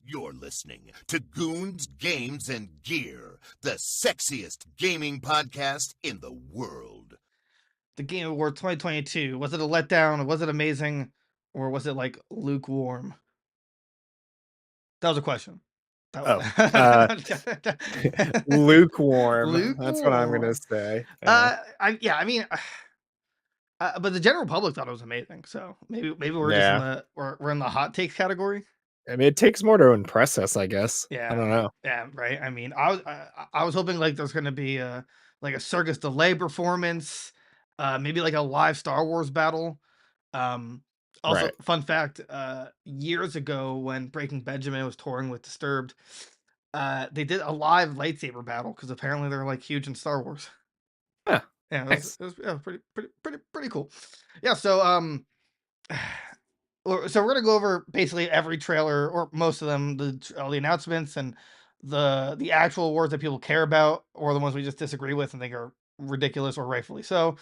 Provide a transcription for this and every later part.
You're listening to Goons, Games, and Gear, the sexiest gaming podcast in the world. The Game Award 2022, was it a letdown? Was it amazing? Or was it like lukewarm? That was a question. Oh, uh, lukewarm. That's what I'm gonna Lukewarm. say. Yeah. I mean, but the general public thought it was amazing. So maybe we're just in Yeah. we're in the hot takes category. I mean, it takes more to impress us, I guess. I Yeah, don't know. yeah, right. I mean, I was hoping like there's gonna be like a Circus Delay performance, maybe like a live Star Wars battle. Um, Also, Right. fun fact, years ago when Breaking Benjamin was touring with Disturbed, they did a live lightsaber battle because apparently they're like huge in Star Wars. Huh. Yeah, Nice. it was yeah, pretty cool. Yeah, so so we're gonna go over basically every trailer or most of them, all the announcements and the actual awards that people care about, or the ones we just disagree with and think are ridiculous or rightfully so.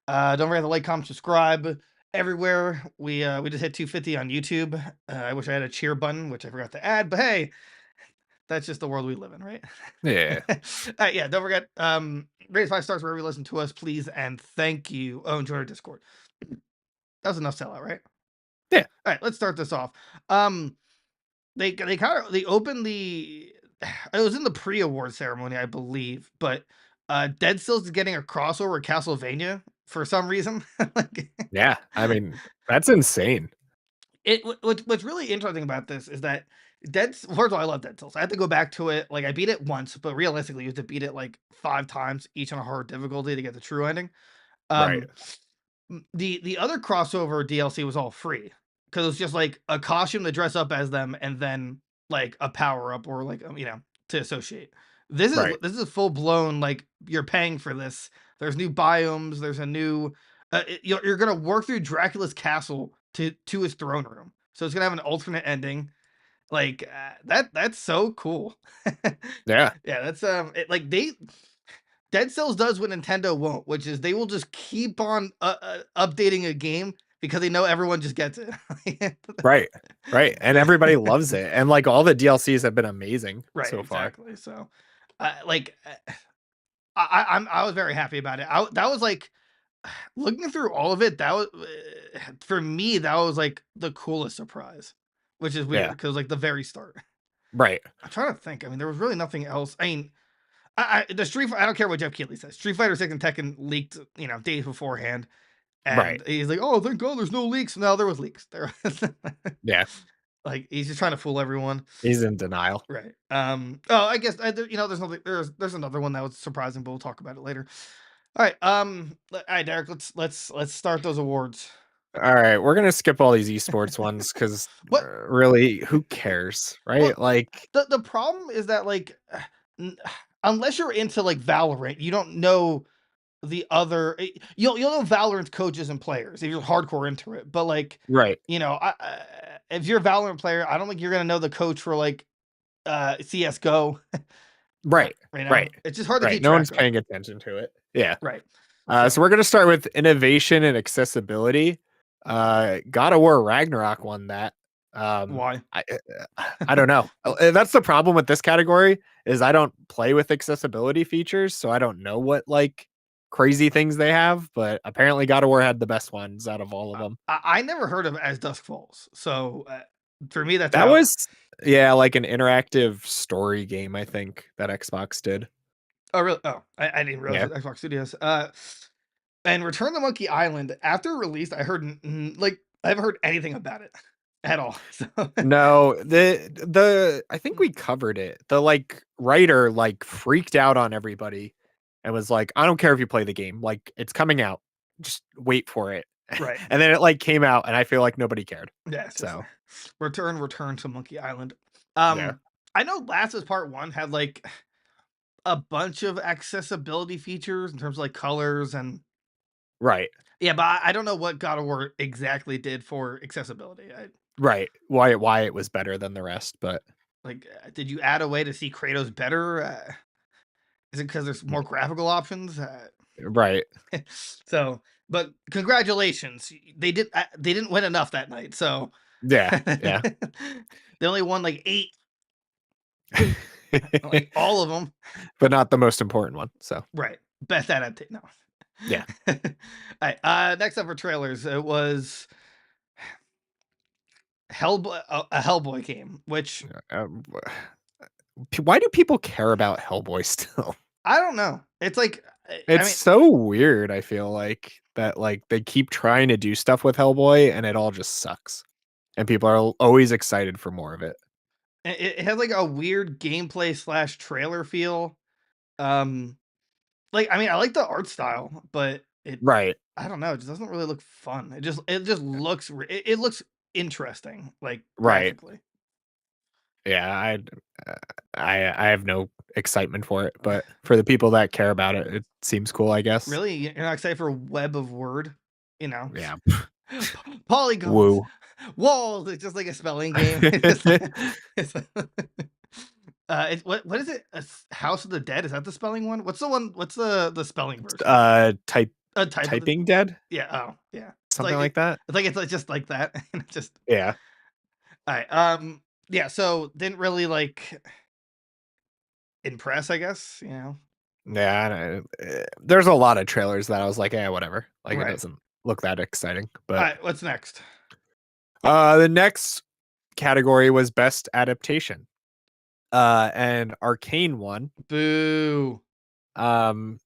Don't forget to like, comment, subscribe everywhere. We just hit 250 on YouTube. I wish I had a cheer button, which I forgot to add, but hey, that's just the world we live in, right? Yeah. All right, yeah. Don't forget, rate us 5 stars wherever you listen to us, please, and thank you. Oh, and join our Discord. That was enough sellout, right? Yeah. All right, let's start this off. Um, they opened the. It was in the pre-award ceremony, I believe, but Dead Cells is getting a crossover with Castlevania for some reason. Like, Yeah. I mean, that's insane. what's really interesting about this is that first of all, I love Dead Cells. I had to go back to it. Like I beat it once, but realistically, you have to beat it like 5 times, each on a hard difficulty to get the true ending. Right. Um, the other crossover DLC was all free because it was just like a costume to dress up as them, and then like a power up or like to associate. Right. This is full blown like you're paying for this. There's new biomes. There's a new. You're gonna work through Dracula's castle to his throne room, so it's gonna have an alternate ending. Like that's so cool. Yeah. Yeah, that's like they Dead Cells does what Nintendo won't, which is they will just keep on updating a game because they know everyone just gets it. Right. Right. And everybody loves it. And like all the DLCs have been amazing Right, so far. exactly. So, like, I was very happy about it. That was like looking through all of it. That was for me. That was like the coolest surprise, which is weird Yeah. because like the very start. Right. I'm trying to think. I mean, there was really nothing else. I mean, the I don't care what Jeff Keighley says. Street Fighter 6 and Tekken leaked, days beforehand, Right. and he's like, "Oh, thank God, there's no leaks." No, there was leaks. There, Yeah. like he's just trying to fool everyone, He's in denial. right? Oh, I guess there's nothing. There's another one that was surprising, but we'll talk about it later. All right, all right, Derek. Let's start those awards. All right, we're gonna skip all these esports ones because What? really, who cares, Well, right? Like, the problem is that like, n- unless you're into like Valorant, you don't know the other you'll know Valorant's coaches and players if you're hardcore into it, but, like, right, if you're a Valorant player, I don't think you're gonna know the coach for, like, CS:GO, right, right, It's just hard to right. keep No one's track of. paying attention to it. Yeah. Right. So So we're gonna start with innovation and accessibility. God of War Ragnarok won that. why? I don't know. That's the problem with this category is I don't play with accessibility features, so I don't know what like crazy things they have. But apparently, God of War had the best ones out of all of them. I never heard of As Dusk Falls, so, for me, that's That out. was yeah, like an interactive story game, I think that Xbox did. Oh, really? Oh, I didn't realize Yeah. it was Xbox Studios. And Return to Monkey Island, after released, I heard like I haven't heard anything about it at all. So No, the I think we covered it. The like writer like freaked out on everybody and was like, "I don't care if you play the game. Like it's coming out. Just wait for it." right. And then it like came out and I feel like nobody cared. Yeah, it's just So, return to Monkey Island. yeah. I know Last of Us Part 1 had like a bunch of accessibility features in terms of like colors and Right. yeah, but I don't know what God of War exactly did for accessibility. Right. Why it was better than the rest, but Did you add a way to see Kratos better? Is it because there's more graphical options? right. So, but congratulations, they did. They didn't win enough that night, so Yeah. Yeah. they only won like 8 Like all of them. But not the most important one. So Right. Best adaptation. No. yeah. All right. Next up for trailers, it was Hellboy, a Hellboy game, which Um, why do people care about Hellboy still? I don't know. It's like, I It's mean, so weird. I feel like that, like they keep trying to do stuff with Hellboy, and it all just sucks. And people are always excited for more of it. it has like a weird gameplay slash trailer feel. Um, like I mean, I like the art style, but Right. I don't know. It just doesn't really look fun. It just looks it looks interesting, like Right. graphically. Yeah. I have no excitement for it, but for the people that care about it, it seems cool. I guess. Really, you're not excited for Web of Word, you know? Yeah. Polygons, Woo. walls. It's just like a spelling game. It's what is it? House of the Dead? Is that the spelling one? What's the one? What's the spelling version? Type A type of the typing dead, yeah. Oh yeah. It's something like like that. it's like just like that. And it just Yeah. all right. Yeah. So didn't really like impress. I guess you know. Yeah. There's a lot of trailers that I was like, yeah, whatever. Like it Right. doesn't look that exciting. All But right. What's next? the next category was best adaptation. And Arcane won. Boo. Um,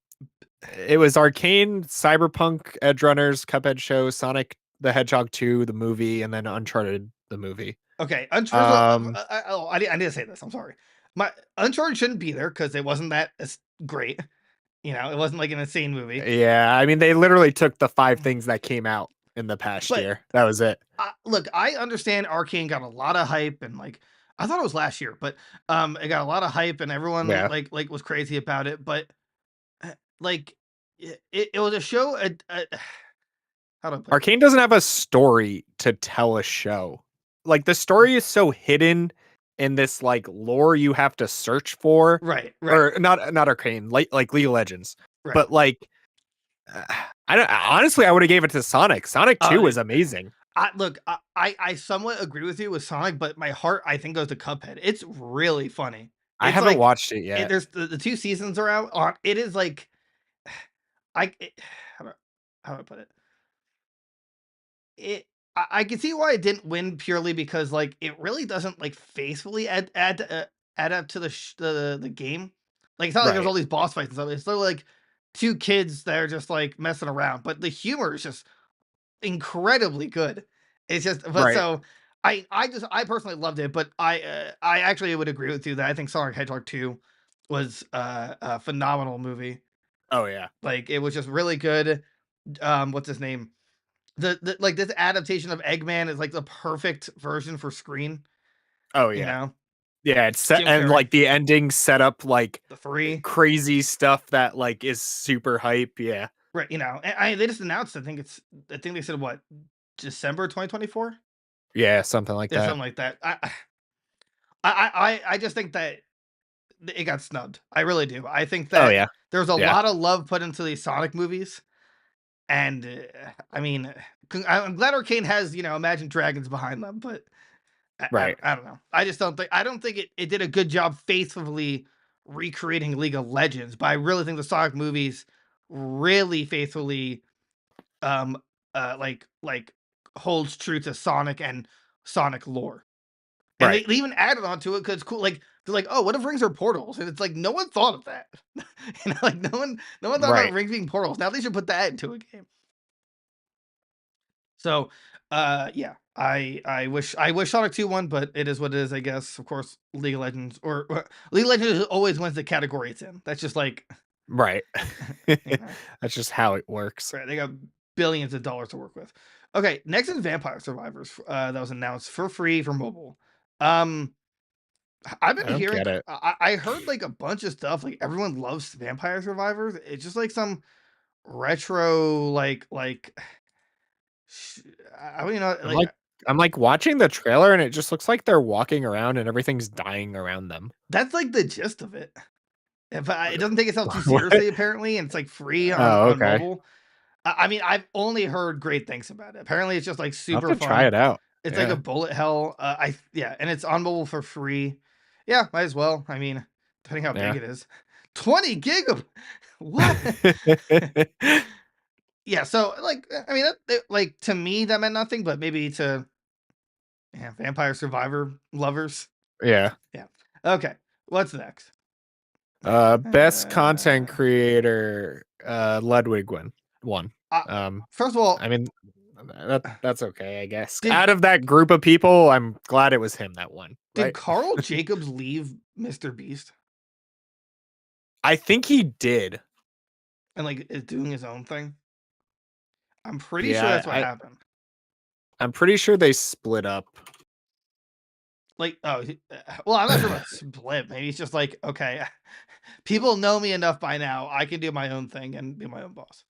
it was Arcane, Cyberpunk, Edge Runners, Cuphead Show, Sonic the Hedgehog 2, the movie, and then Uncharted, the movie. Okay, Um, I need to say this. I'm sorry. My Uncharted shouldn't be there because it wasn't that great. You know, it wasn't like an insane movie. yeah, I mean, they literally took the 5 things that came out in the past But year. That was it. look, I understand Arcane got a lot of hype and like I thought it was last year, but it got a lot of hype and everyone Yeah. like was crazy about it. But like it was a show. How do I put it? Arcane doesn't have a story to tell a show. Like the story is so hidden in this like lore you have to search for, Right, right, or not Arcane, like League of Legends, right. but like uh, I don't honestly I would have gave it to Sonic. Sonic 2 is amazing. Look, I somewhat agree with you with Sonic, but my heart I think goes to Cuphead. It's really funny. I It's haven't like watched it yet. there's the 2 seasons are out on it is like how do how do I put it? It I can see why it didn't win purely because like it really doesn't like faithfully add up to the game. Like it's not like there's Right. all these boss fights and stuff. It's literally like 2 kids that are just like messing around, but the humor is just incredibly good. It's just but Right. so I personally loved it, but I actually would agree with you that I think Sonic Hedgehog 2 was a phenomenal movie. Oh yeah. Like it was just really good. What's his name? The like this adaptation of Eggman is like the perfect version for screen, Oh you yeah. know? Yeah, it's set Jim and Carrey, like the ending set up like the 3, crazy stuff that like is super hype. Yeah. right, you know, and they just announced, I think they said what, December 2024? Yeah, something like Yeah, that. something like that. I just think that it got snubbed. I really do. I think Oh that yeah. there's a Yeah. lot of love put into these Sonic movies, and I mean, I'm glad Arcane has Imagine Dragons behind them, but Right. I don't know. I don't think it did a good job faithfully recreating League of Legends, but I really think the Sonic movies really faithfully um like holds true to Sonic and Sonic lore. And Right. they even added on to it because it's cool. Like they're like, oh, what if rings are portals? And it's like no one thought of that. Like no one thought about Right. rings being portals. Now they should put that into a game. So yeah, I wish Sonic 2 won, but it is what it is, I guess. Of course, League of Legends or League of Legends always wins the category it's in. That's just like Right. you know, That's just how it works. right, they got billions of dollars to work with. Okay, next is Vampire Survivors that was announced for free for mobile. Um I've I been don't hearing get it. I heard like a bunch of stuff, like everyone loves Vampire Survivors. It's just like some retro sh- I don't know I'm like I'm like watching the trailer and it just looks like they're walking around and everything's dying around them. that's like the gist of it. If it doesn't take itself too What? seriously, apparently, and it's like free Oh, on okay. mobile. I mean, I've only heard great things about it. Apparently, it's just like I'll have super to try fun. it out. It's like a Yeah. bullet hell. Yeah, and it's on mobile for free. Yeah, might as well. I mean, depending how big Yeah. it is. 20 gig of what? Yeah, so like I mean, like to me that meant nothing, but maybe to Vampire Survivor lovers. Yeah. Yeah. Okay. What's next? Best content Uh, creator, Ludwig won. uh, Um, First of all, I mean, that's okay, I guess. did Out of that group of people, I'm glad it was him that won, did right? Carl Jacobs leave Mr. Beast I think he did. and like is doing his own thing? I'm pretty sure Yeah, that's what happened. I'm pretty sure they split up. Like, oh, well, I'm not sure about split. Maybe it's just like, okay, people know me enough by now. I can do my own thing and be my own boss,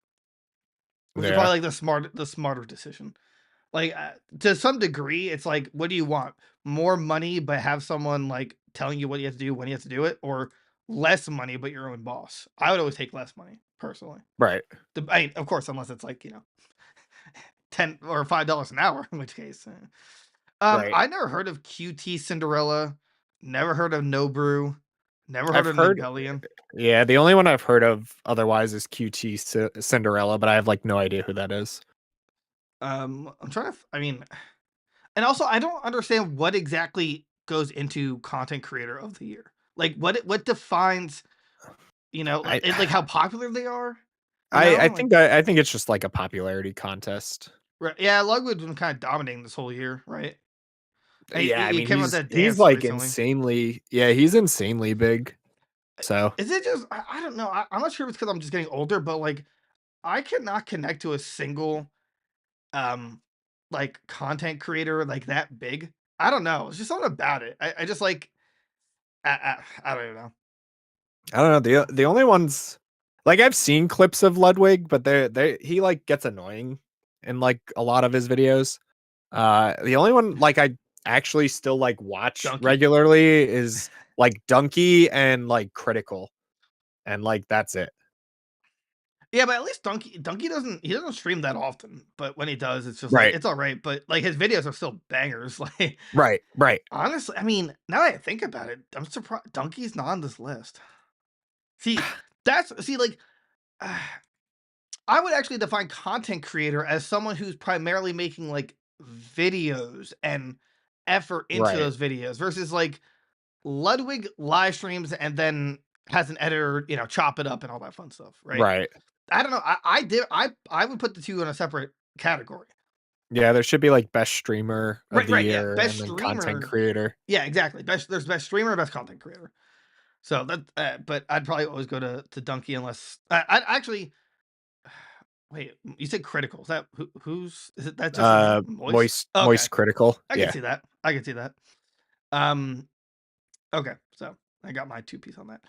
which is Yeah, probably like the smarter decision. Like to some degree, it's like, what do you want? More money, but have someone like telling you what you have to do when you have to do it, or less money, but your own boss? I would always take less money personally. right. I mean, of course, unless it's like $10 or $5 an hour, in which case. Right. I never heard of QT Cinderella, never heard of No Brew, never heard I've of heard Nigelian. Yeah, the only one I've heard of otherwise is QT Cinderella, but I have like no idea who that is. I'm trying to, I mean, and also I don't understand what exactly goes into content creator of the year. Like what defines, I like how popular they are. I Like think I think it's just like a popularity contest. right, yeah, Lugwood's been kind of dominating this whole year, right? And Yeah, I he mean came out with that he's dance like recently. insanely he's insanely big. So Is it just I don't know. I'm not sure if it's because I'm just getting older, but like I cannot connect to a single um like content creator like that big. I don't know. It's just something about it. I just like I don't even know. I don't know. The only ones like I've seen clips of Ludwig, but they he like gets annoying in like a lot of his videos. The only one like I actually still like watch Donkey. regularly is like Donkey and like Critical. And like that's it. Yeah, but at least Donkey doesn't stream that often. But when he does, it's just like Right. it's all right. But like his videos are still bangers. Like Right. Right. honestly, I mean, now that I think about it, I'm surprised Donkey's not on this list. See, like I would actually define content creator as someone who's primarily making like videos and effort into Right. those videos versus like Ludwig live streams and then has an editor, chop it up and all that fun stuff, right? Right. I don't know. I would put the two in a separate category. Yeah, there should be like best streamer of Right, the right, yeah. year Best and then content streamer. creator. Yeah, exactly. There's best streamer, best content creator. So that, but I'd probably always go to Donkey unless I'd actually wait. You said critical. Is that who's is it? That just his name? Moist. Okay, Moist Critical. I can Yeah. see that. I can see that. Um. Okay, so I got my 2 piece on that.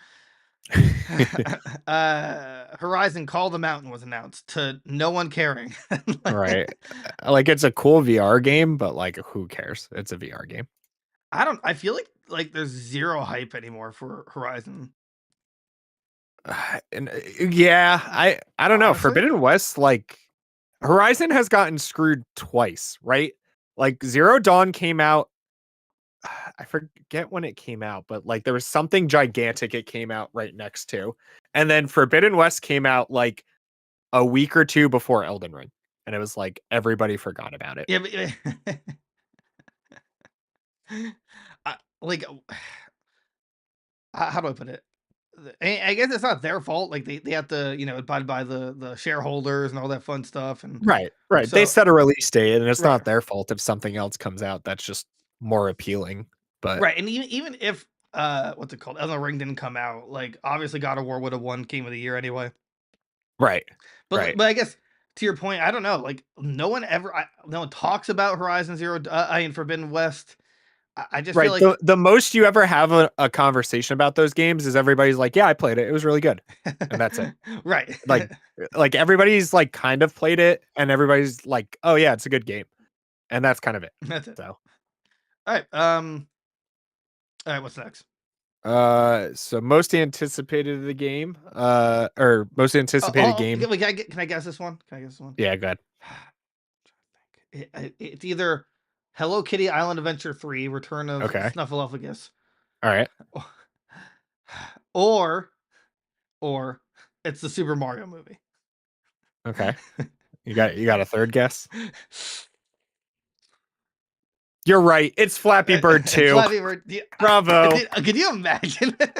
Horizon Call the Mountain was announced to no one caring. Right. Like it's a cool VR game, but like who cares? It's a VR game. I feel like there's zero hype anymore for Horizon. And yeah, I don't know. Honestly? Forbidden West, like Horizon has gotten screwed twice, right? Like Zero Dawn came out. I forget when it came out, but like there was something gigantic it came out right next to. And then Forbidden West came out like a week or two before Elden Ring. And it was like everybody forgot about it. Yeah, but like how do I put it? I guess it's not their fault. Like they have to abide by the shareholders and all that fun stuff. And Right, right. They so set a release date, and it's right, not their fault if something else comes out that's just more appealing. But right. And even if what's it called? Elden Ring didn't come out. Like obviously God of War would have won Game of the Year anyway. right, But right, but I guess to your point, I don't know. Like no one talks about Horizon Zero. I mean Forbidden West. I just feel right. like The most you ever have a conversation about those games is everybody's like, "Yeah, I played it. It was really good," and that's it. right. Like, like everybody's like kind of played it, and everybody's like, "Oh yeah, it's a good game," and that's kind of it. That's it. So, All right. All right. What's next? so most anticipated of the game, or most anticipated game. Can I guess this one? Can I guess this one? Yeah, good. It's either Hello Kitty Island Adventure 3: Return of Okay. Snuffleupagus, All right. Or it's the Super Mario movie. Okay. You got a third guess? You're right. It's Flappy Bird 2. Flappy Bird. Bravo. Could you imagine that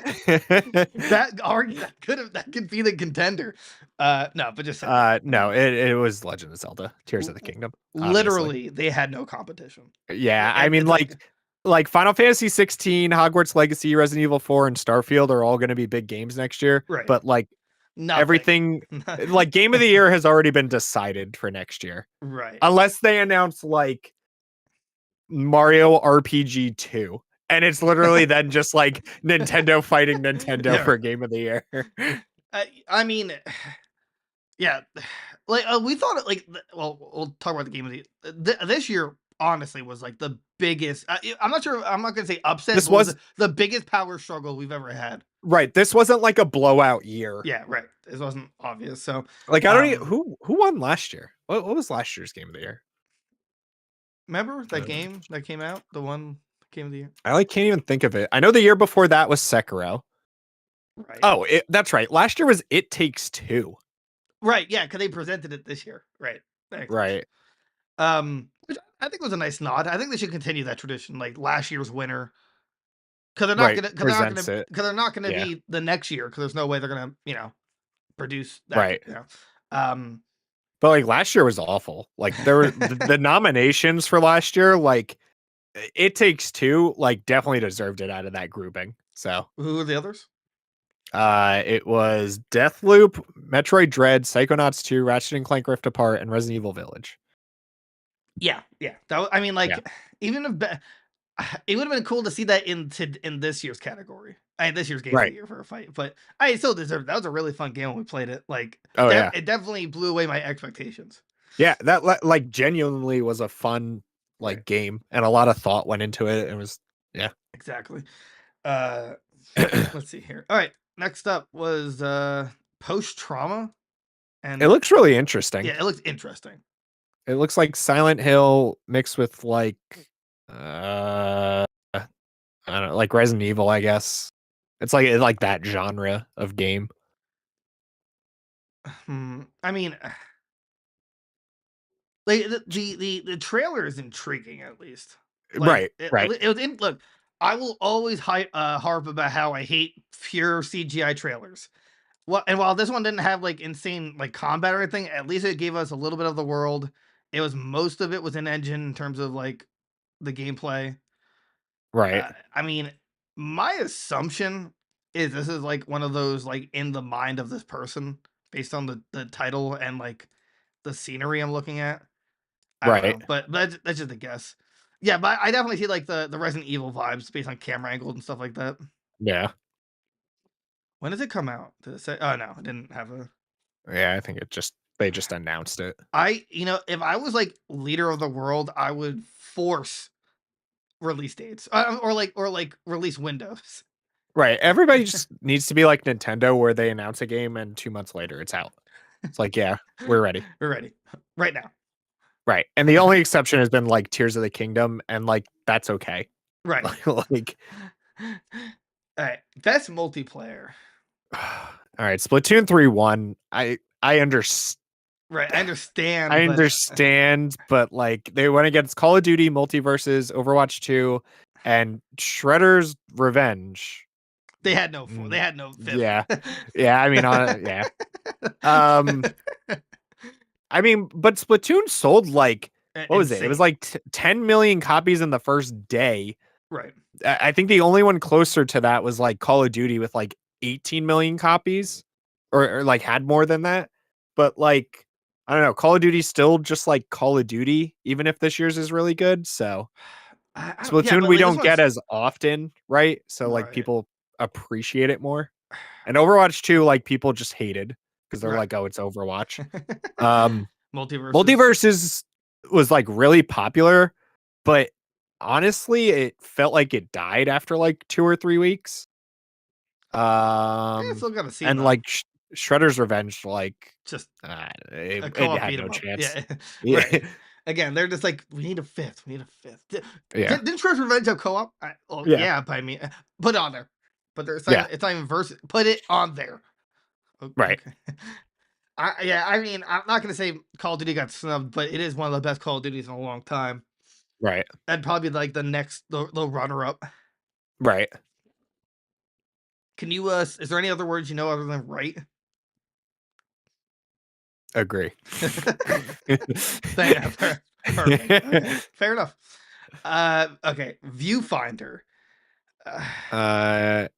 could be the contender? No, but just saying. No, it was Legend of Zelda: Tears of the Kingdom. Obviously. Literally, they had no competition. Yeah, I And mean, it's like Final Fantasy 16, Hogwarts Legacy, Resident Evil 4, and Starfield are all going to be big games next year. Right. But like nothing. everything, like Game of the Year has already been decided for next year, Right. unless they announce like Mario RPG 2. And it's literally then just like Nintendo fighting Nintendo Yeah. for Game of the Year. I mean, yeah, like we thought it like well, we'll talk about the Game of the this year. Honestly, was like the biggest. I'm not sure. I'm not gonna say upset. This but was the biggest power struggle we've ever had. Right. This wasn't like a blowout year. Yeah, right. This wasn't obvious. So Like I don't even, who won last year? What was last year's Game of the Year? remember that game that came out, the one Game of the Year. I like can't even think of it. I know the year before that was Sekiro. Right. Oh, that's right. Last year was It Takes Two. Right. Yeah, because they presented it this year. Right. Right. Which I think was a nice nod. I think they should continue that tradition, like last year's winner. Because they're not gonna be the next year. Because there's no way they're gonna produce that. Right. But like last year was awful. Like there were the nominations for last year. Like It Takes Two. Like definitely deserved it out of that grouping. So who are the others? It was Deathloop, Metroid Dread, Psychonauts 2, Ratchet and Clank Rift Apart, and Resident Evil Village. Yeah. I mean, even if it would have been cool to see that in this year's category. This year's Game of the Year for a fight, but I still deserve. That was a really fun game when we played it. Like, it definitely blew away my expectations. Yeah, that like genuinely was a fun game, and a lot of thought went into it. It was exactly. Let's see here. All right, next up was Post Trauma, and it looks really interesting. Yeah, it looks interesting. It looks like Silent Hill mixed with like I don't know, like Resident Evil, I guess. It's like that genre of game. I mean, like the trailer is intriguing, at least. Like, right. It was look. I will always harp about how I hate pure CGI trailers. Well, and while this one didn't have like insane like combat or anything, at least it gave us a little bit of the world. It was most of it was in engine in terms of like the gameplay. Right. I mean, my assumption is this is like one of those like in the mind of this person based on the title and like the scenery I'm looking at. I don't know, but that's just a guess. Yeah, but I definitely see like the Resident Evil vibes based on camera angles and stuff like that. Yeah. When does it come out? Did it say? Oh no, it didn't have a. Yeah, I think they just announced it. If I was like leader of the world, I would force release dates or release windows. Right. Everybody just needs to be like Nintendo, where they announce a game and 2 months later it's out. It's like, yeah, we're ready. We're ready right now. Right. And the only exception has been like Tears of the Kingdom, and like that's okay. Right. like all right. Best multiplayer. All right, Splatoon 3 won. I understand. Right, I understand. I understand, but like they went against Call of Duty Multiverses, Overwatch 2, and Shredder's Revenge. They had no. They had no. Fifth. Yeah, yeah. I mean, yeah. I mean, but Splatoon sold like what was it? It was like 10 million copies in the first day. Right. I think the only one closer to that was like Call of Duty with like 18 million copies, or like had more than that. But like, I don't know, Call of Duty's still just like Call of Duty, even if this year's is really good. So Splatoon we don't get as often, right? So like people appreciate it more. And Overwatch 2, like people just hated because they're like, oh, it's Overwatch. Multiverses was like really popular, but honestly, it felt like it died after like 2 or 3 weeks. Still gotta see. And like Shredder's Revenge, like just it had no chance. Yeah. Right. Again, they're just like, we need a fifth. We need a fifth. Yeah. Didn't Shredder's Revenge have co-op? Yeah. Yeah, but I mean, put it on there. But there's Yeah. it's not even versus. Put it on there. Right. Okay. I mean, I'm not gonna say Call of Duty got snubbed, but it is one of the best Call of Duties in a long time. Right. That'd probably be like the runner up. Right. Can you is there any other words you know other than right? Agree. Perfect. Okay, fair enough. Okay, Viewfinder. I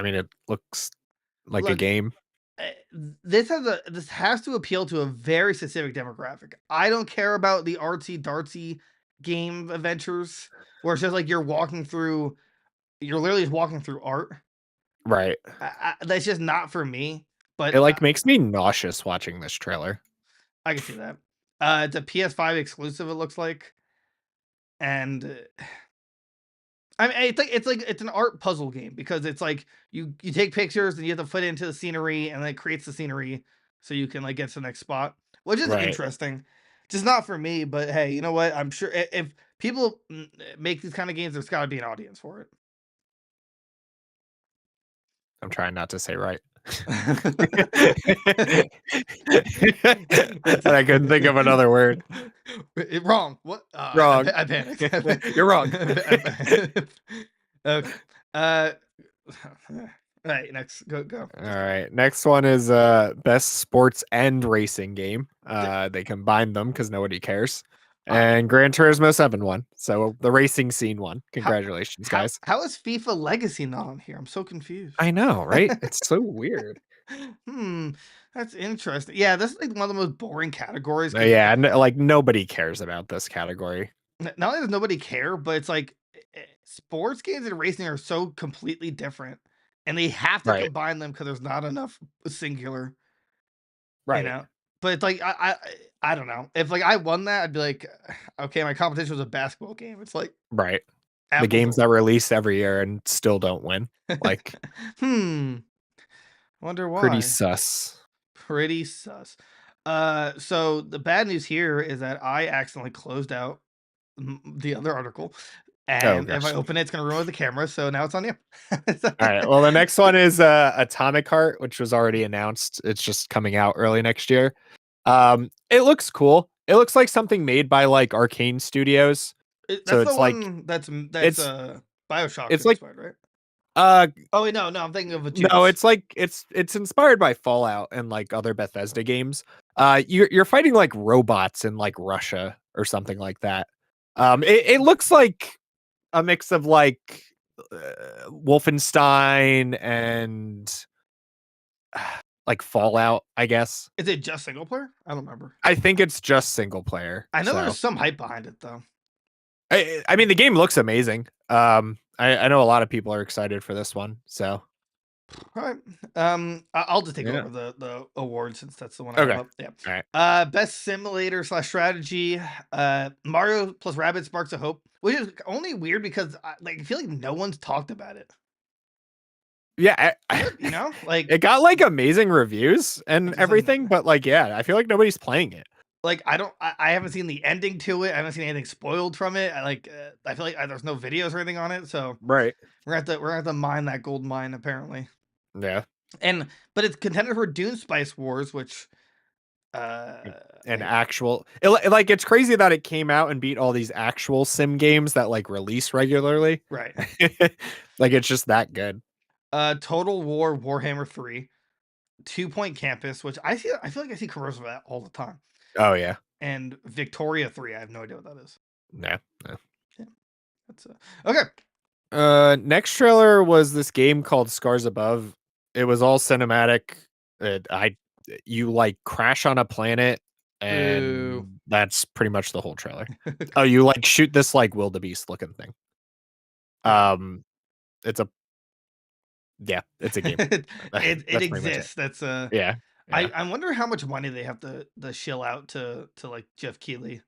mean, it looks like a Look, game. this has to appeal to a very specific demographic. I don't care about the artsy dartsy game adventures where it's just like you're literally just walking through art. Right. That's just not for me. But It like makes me nauseous watching this trailer. I can see that. It's a PS5 exclusive. It looks like, and I mean, it's an art puzzle game because it's like you take pictures and you have to put it into the scenery and then it creates the scenery so you can like get to the next spot, which is Right. interesting. Just not for me, but hey, you know what? I'm sure if people make these kind of games, there's got to be an audience for it. I'm trying not to say right. That's And I couldn't think of another word. Wrong. What? Wrong. I panicked. You're wrong. Okay. All right. Next, go. All right. Next one is best sports and racing game. They combined them because nobody cares. And Gran Turismo 7 won. So the racing scene won. Congratulations, guys. How is FIFA Legacy not on here? I'm so confused. I know, right? It's so weird. That's interesting. Yeah, this is like one of the most boring categories. Yeah, like nobody cares about this category. Not only does nobody care, but it's like sports games and racing are so completely different, and they have to Right. combine them because there's not enough singular. Right. You know, but it's like I don't know. If like I won that, I'd be like, okay, my competition was a basketball game. It's like right. The games that release every year and still don't win. Like, wonder why. Pretty sus. Pretty sus. So the bad news here is that I accidentally closed out the other article, and if I open it, it's gonna ruin the camera. So now it's on you. All right. Well, the next one is Atomic Heart, which was already announced. It's just coming out early next year. It looks cool. It looks like something made by like Arcane Studios. That's so the it's one like that's Bioshock. It's like right? Oh wait, no, I'm thinking of a juice. No, it's like it's inspired by Fallout and like other Bethesda games. You're fighting like robots in like Russia or something like that. It looks like a mix of like Wolfenstein and like Fallout, I guess. Is it just single player? I don't remember. I think it's just single player. I know there's some hype behind it though. I mean, the game looks amazing. I know a lot of people are excited for this one. So, all right. I'll just take over the award since that's the one. Okay. Up. Yeah. All right. Best simulator / strategy. Mario plus Rabbids Sparks of Hope, which is only weird because I feel like no one's talked about it. Yeah, you know, like it got like amazing reviews and everything, but like, yeah, I feel like nobody's playing it. Like I haven't seen the ending to it. I haven't seen anything spoiled from it. I feel like there's no videos or anything on it. So right, we're gonna have to mine that gold mine apparently. Yeah, but it's contended for Dune Spice Wars, which actual like it's crazy that it came out and beat all these actual sim games that like release regularly. Right, like it's just that good. Total War Warhammer 3, 2 Point Campus, which I feel like I see commercials for that all the time. Oh yeah. And Victoria 3, I have no idea what that is. No. Yeah. That's okay. Next trailer was this game called Scars Above. It was all cinematic. You like crash on a planet and that's pretty much the whole trailer. Oh, you like shoot this like wildebeest looking thing. It's a game. it exists. That's yeah. I wonder how much money they have to shill out to like Jeff Keighley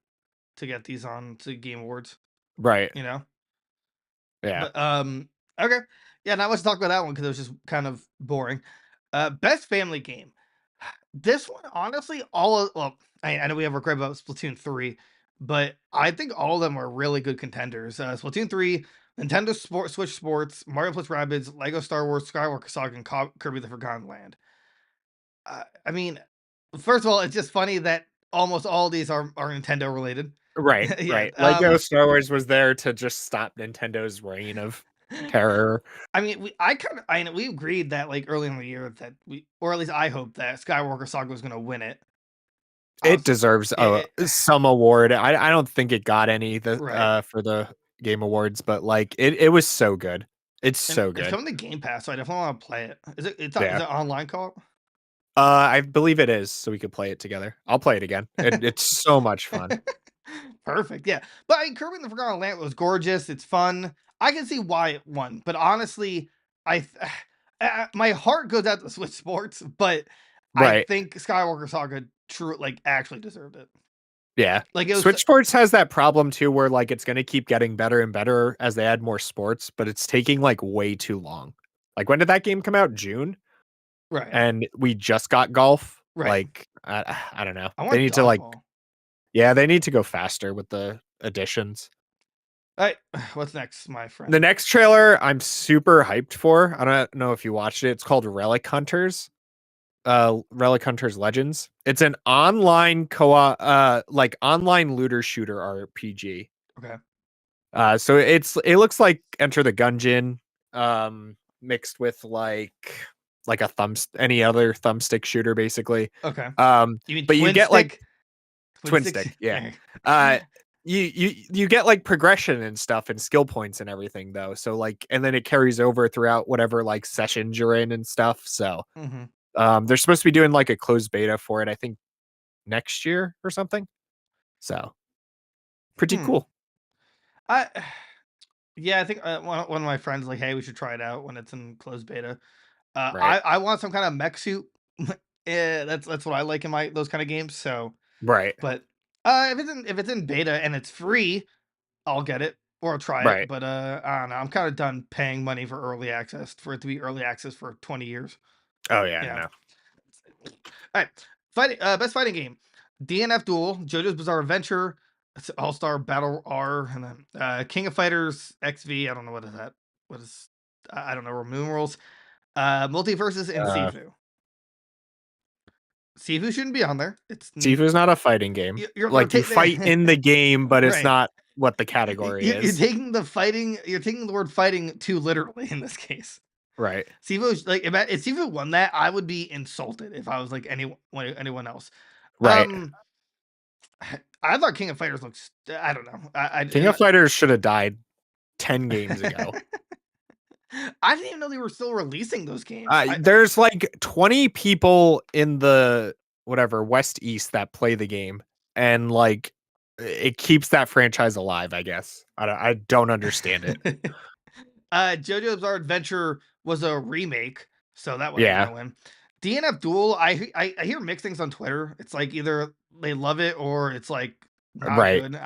to get these on to Game Awards. Right. You know? Yeah. But, okay. Yeah, not much to talk about that one because it was just kind of boring. Best family game. This one, honestly, I know we have a gripe about Splatoon 3, but I think all of them are really good contenders. Splatoon 3, Nintendo Switch Sports, Mario plus Rabbids, Lego Star Wars, Skywalker Saga, and Kirby the Forgotten Land. I mean, first of all, it's just funny that almost all these are Nintendo related. Right, Yeah. right. Lego Star Wars was there to just stop Nintendo's reign of terror. I mean, I know we agreed that like early in the year that or at least I hope that Skywalker Saga was going to win it. It deserves some award. I don't think it got any right. For the Game Awards, but like it was so good. It's And so it's good. coming to Game Pass, so I definitely want to play it. Is it? Is Yeah. it online co-op? I believe it is, so we could play it together. I'll play it again. It's so much fun. Perfect. Yeah, but Kirby and the Forgotten Land was gorgeous. It's fun. I can see why it won, but honestly, my heart goes out to Switch Sports, but I Right. think Skywalker Saga actually deserved it. Yeah. Like it was Switch Sports has that problem too, where like it's gonna keep getting better and better as they add more sports, but it's taking like way too long. Like when did that game come out? June? right. And we just got golf. Right. Like I don't know. I They want need to like dodgeball. yeah, they need to go faster with the additions. All right, what's next, my friend? The next trailer I'm super hyped for. I don't know if you watched it. It's called Relic Hunters. Relic Hunters Legends. It's an online co-op like online looter shooter RPG. Okay. So it looks like Enter the Gungeon mixed with like a any other thumbstick shooter basically. Okay. You mean But you get like twin sticks? stick, yeah. You get like progression and stuff and skill points and everything though. So like and then it carries over throughout whatever like sessions you're in and stuff. So they're supposed to be doing like a closed beta for it, I think next year or something. So pretty cool. Yeah, I think one of my friends like, hey, we should try it out when it's in closed beta. Right. I want some kind of mech suit. That's what I like in those kind of games. So, Right. but if it's in beta and it's free, I'll get it or I'll try it. Right. But I don't know. I'm kind of done paying money for early access for it to be early access for 20 years. Oh yeah, Yeah. no. All right, best fighting game: DNF Duel, JoJo's Bizarre Adventure, All Star Battle R, and then King of Fighters XV. I don't know what is that. What is I don't know numerals. Multiverses and Uh, Sifu. Sifu shouldn't be on there. Sifu's not a fighting game. You're Like you fight in the game, but it's right. not what the category You're is. taking the fighting. You're taking the word fighting too literally in this case. Right. Sifu, like if Sifu won that, I would be insulted if I was like anyone else. Right. I thought King of Fighters looks. I don't know. King of Fighters should have died 10 games ago. I didn't even know they were still releasing those games. There's like 20 people in the whatever West East that play the game, and like it keeps that franchise alive. I guess I don't understand it. JoJo's Bizarre Adventure was a remake, so that wasn't gonna win. DNF Duel, I hear mixed things on Twitter. It's like either they love it or it's like not good.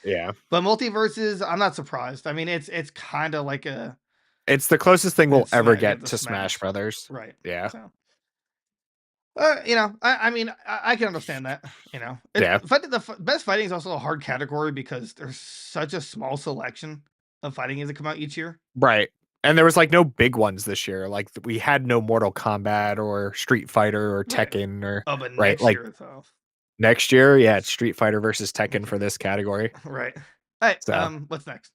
Yeah. But Multiverses, I'm not surprised. I mean, it's kind of like it's the closest thing we'll ever get to Smash. Smash Brothers. Right. Yeah. So. I mean, I can understand that. The best fighting is also a hard category because there's such a small selection of fighting games that come out each year. Right. And there was like no big ones this year. Like we had no Mortal Kombat or Street Fighter or Tekken or but next year though. Next year, yeah, it's Street Fighter versus Tekken for this category. Right. All right. So, what's next?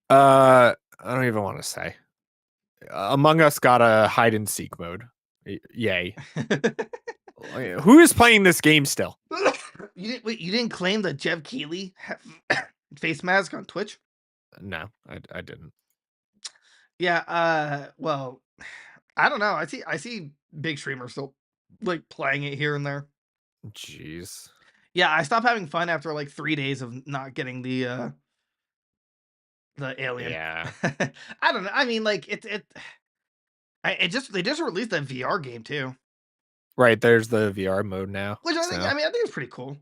I don't even want to say. Among Us got a hide and seek mode. Yay. Who is playing this game still? You didn't claim the Jeff Keighley face mask on Twitch? No, I didn't. Yeah, well, I don't know. I see big streamers still like playing it here and there. Jeez. Yeah, I stopped having fun after like 3 days of not getting the alien. Yeah. I don't know. I mean, like they just released that VR game too. Right, there's the VR mode now. Which I think it's pretty cool.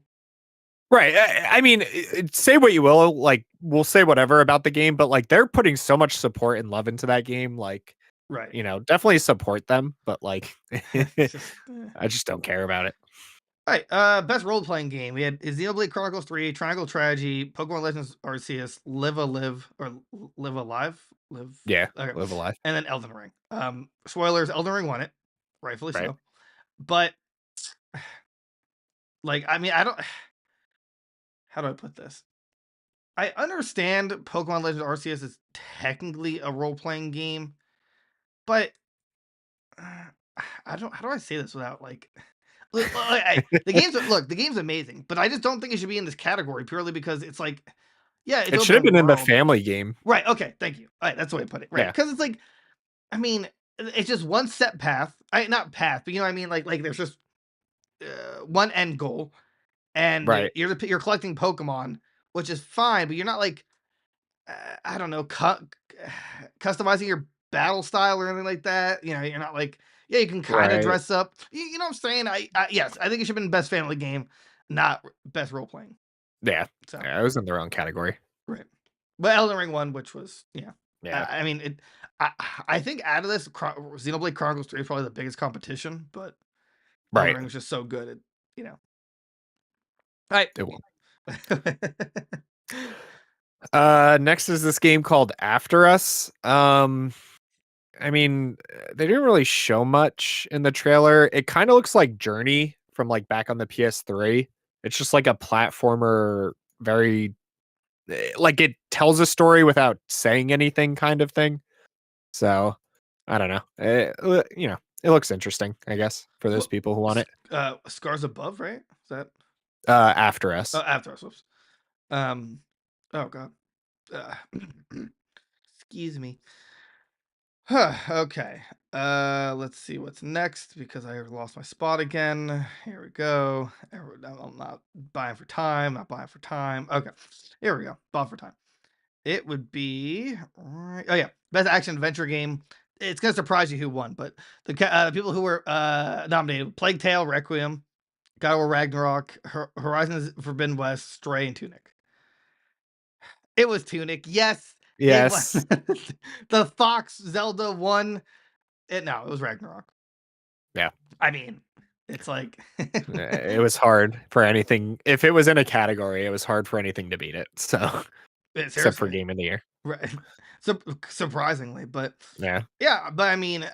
Right. I mean, say what you will, like we'll say whatever about the game, but like they're putting so much support and love into that game, like right. Definitely support them, but like I just don't care about it. All right, best role playing game. We had Xenoblade Chronicles 3, Triangle Strategy, Pokemon Legends Arceus, Live a Live or Live Alive, Live. Yeah, Okay, Live Alive. and then Elden Ring. Spoilers: Elden Ring won it, rightfully Right. so. But like, I mean, I don't. How do I put this? I understand Pokemon Legends Arceus is technically a role playing game, but I don't. How do I say this without like? The game's amazing, but I just don't think it should be in this category purely because it's like, yeah, it's It should have open been in the world. family game. Right. Okay. Thank you. All right. That's the way to put it. Right. Yeah. Because it's like, I mean, it's just one set path. Not path, but you know what I mean. Like there's just one end goal, and Right. you're collecting Pokemon, which is fine, but you're not like, I don't know, customizing your battle style or anything like that. You know, you're not like, yeah, you can kind of Right. dress up. You know what I'm saying? Yes, I think it should have been best family game, not best role playing. Yeah. So Yeah, it was in the wrong category. right, but Elden Ring won, which was Yeah. I mean it. I think out of this, Xenoblade Chronicles 3 is probably the biggest competition, but Elden Right. Ring was just so good. All right. It will. uh, Next is this game called After Us. I mean, they didn't really show much in the trailer. It kind of looks like Journey from like back on the PS3. It's just like a platformer, very like it tells a story without saying anything kind of thing. So, I don't know. It looks interesting, I guess, for those people who want it. Scars Above, right? Is that After Us. After Us? Whoops. Oh god. Excuse me. Okay. Let's see what's next because I lost my spot again. Here we go. I'm not buying for time. Not buying for time. Okay. Here we go. Bought for time. It would be right. Oh yeah, best action adventure game. It's gonna surprise you who won, but the people who were nominated: Plague Tale, Requiem, God of War Ragnarok, Horizon Forbidden West, Stray, and Tunic. It was Tunic. Yes, they won. Yes. The Fox Zelda won. It was Ragnarok. Yeah. I mean, it's like It was hard for anything. If it was in a category, it was hard for anything to beat it. So, except for Game of the Year. Right. So surprisingly, but Yeah. yeah, but I mean,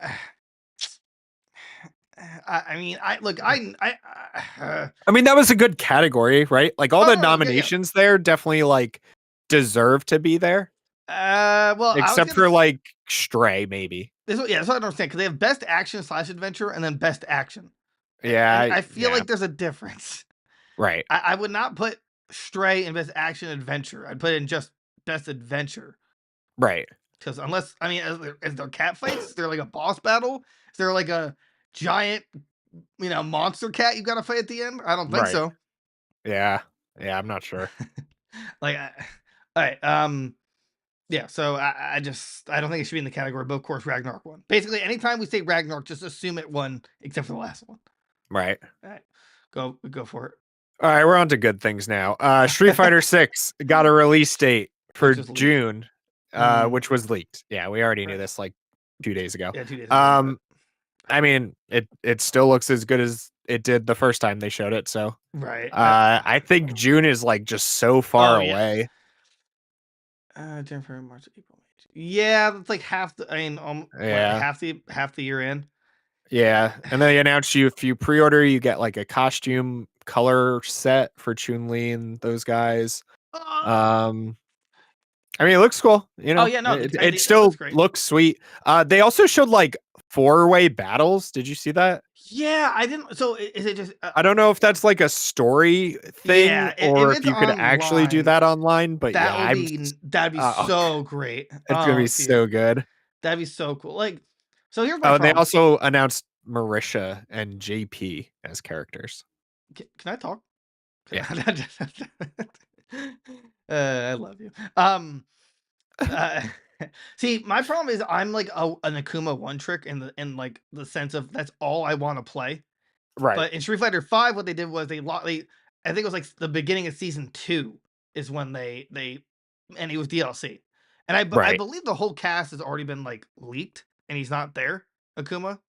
I mean, I look, I mean, that was a good category, right? Like all Oh, the no, yeah. nominations there definitely like deserve to be there. Well, Except for like Stray, maybe. that's what I don't understand because they have best action / adventure and then best action. Yeah. And I feel yeah. like there's a difference. Right. I would not put Stray in best action adventure. I'd put it in just best adventure. Right. Because unless, I mean, is there cat fights? Is there like a boss battle? Is there like a giant, monster cat you got to fight at the end? I don't think Right. so. Yeah. Yeah, I'm not sure. Like, all right. Yeah, so I don't think it should be in the category, but of course Ragnarok won. Basically, anytime we say Ragnarok, just assume it won, except for the last one. Right. All right, go for it. All right, we're on to good things now. Street Fighter 6 got a release date for June, which was leaked. Yeah, we already knew this like 2 days ago. Yeah, 2 days ago. I mean, it still looks as good as it did the first time they showed it. So, right. I think June is like just so far away. January, March, April, May. Yeah, that's like half the. I mean, half the year in. Yeah, and they announced if you pre-order, you get like a costume color set for Chun-Li and those guys. I mean, it looks cool. Oh yeah, no, it still looks sweet. They also showed like 4-way battles. Did you see that? Yeah, I didn't. So is it just? I don't know if that's like a story thing or if you could actually do that online. But that'd be so great. It's gonna be so good. That'd be so cool. Like, so here's my problem. They also announced Marisha and JP as characters. Can I talk? Yeah. I love you. See, my problem is I'm like an Akuma one trick in like the sense of that's all I want to play. Right. But in Street Fighter 5, what they did was they I think it was like the beginning of season 2 is when they and it was DLC. And I believe the whole cast has already been like leaked and he's not there, Akuma.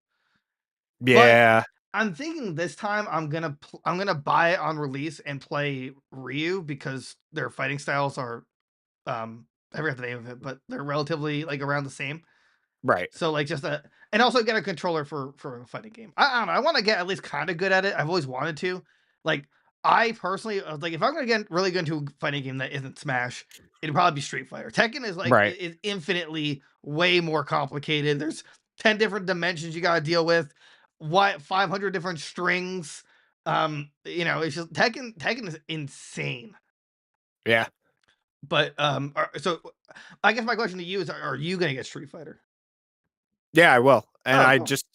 Yeah. I'm thinking this time I'm gonna buy it on release and play Ryu because their fighting styles are I forgot the name of it, but they're relatively like around the same. Right. So like just a and also get a controller for a fighting game. I don't know. I want to get at least kind of good at it. I've always wanted to. Like I personally like if I'm gonna get really good into a fighting game that isn't Smash, it'd probably be Street Fighter. Tekken is like Right. is infinitely way more complicated. There's 10 different dimensions you gotta deal with. What 500 different strings. It's just Tekken is insane. Yeah. But so I guess my question to you is: Are you gonna get Street Fighter? Yeah, I will. And Oh, I cool. just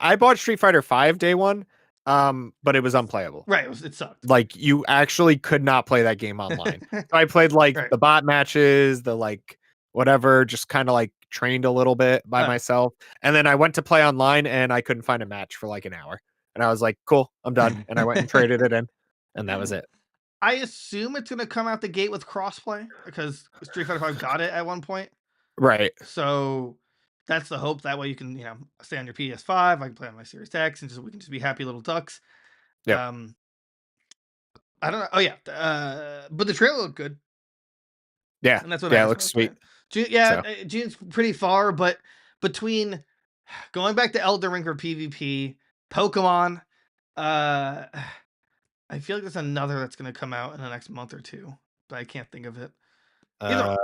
I bought Street Fighter 5 day one, but it was unplayable. Right, it sucked. Like you actually could not play that game online. So I played like Right. the bot matches, the like whatever, just kind of like trained a little bit by myself. And then I went to play online and I couldn't find a match for like an hour. And I was like, cool, I'm done. And I went and traded it in. And that was it. I assume it's gonna come out the gate with crossplay because Street Fighter 5 got it at one point. Right. So that's the hope. That way you can, stay on your PS5. I can play on my Series X, and we can just be happy little ducks. Yep. I don't know. Oh yeah, but the trailer looked good, Yeah. and that's what Yeah, it matters looks most, sweet. right? June, yeah, So June's pretty far, but between going back to Elden Ring for PvP, Pokemon, uh, I feel like there's another that's gonna come out in the next month or two, but I can't think of it. Either, all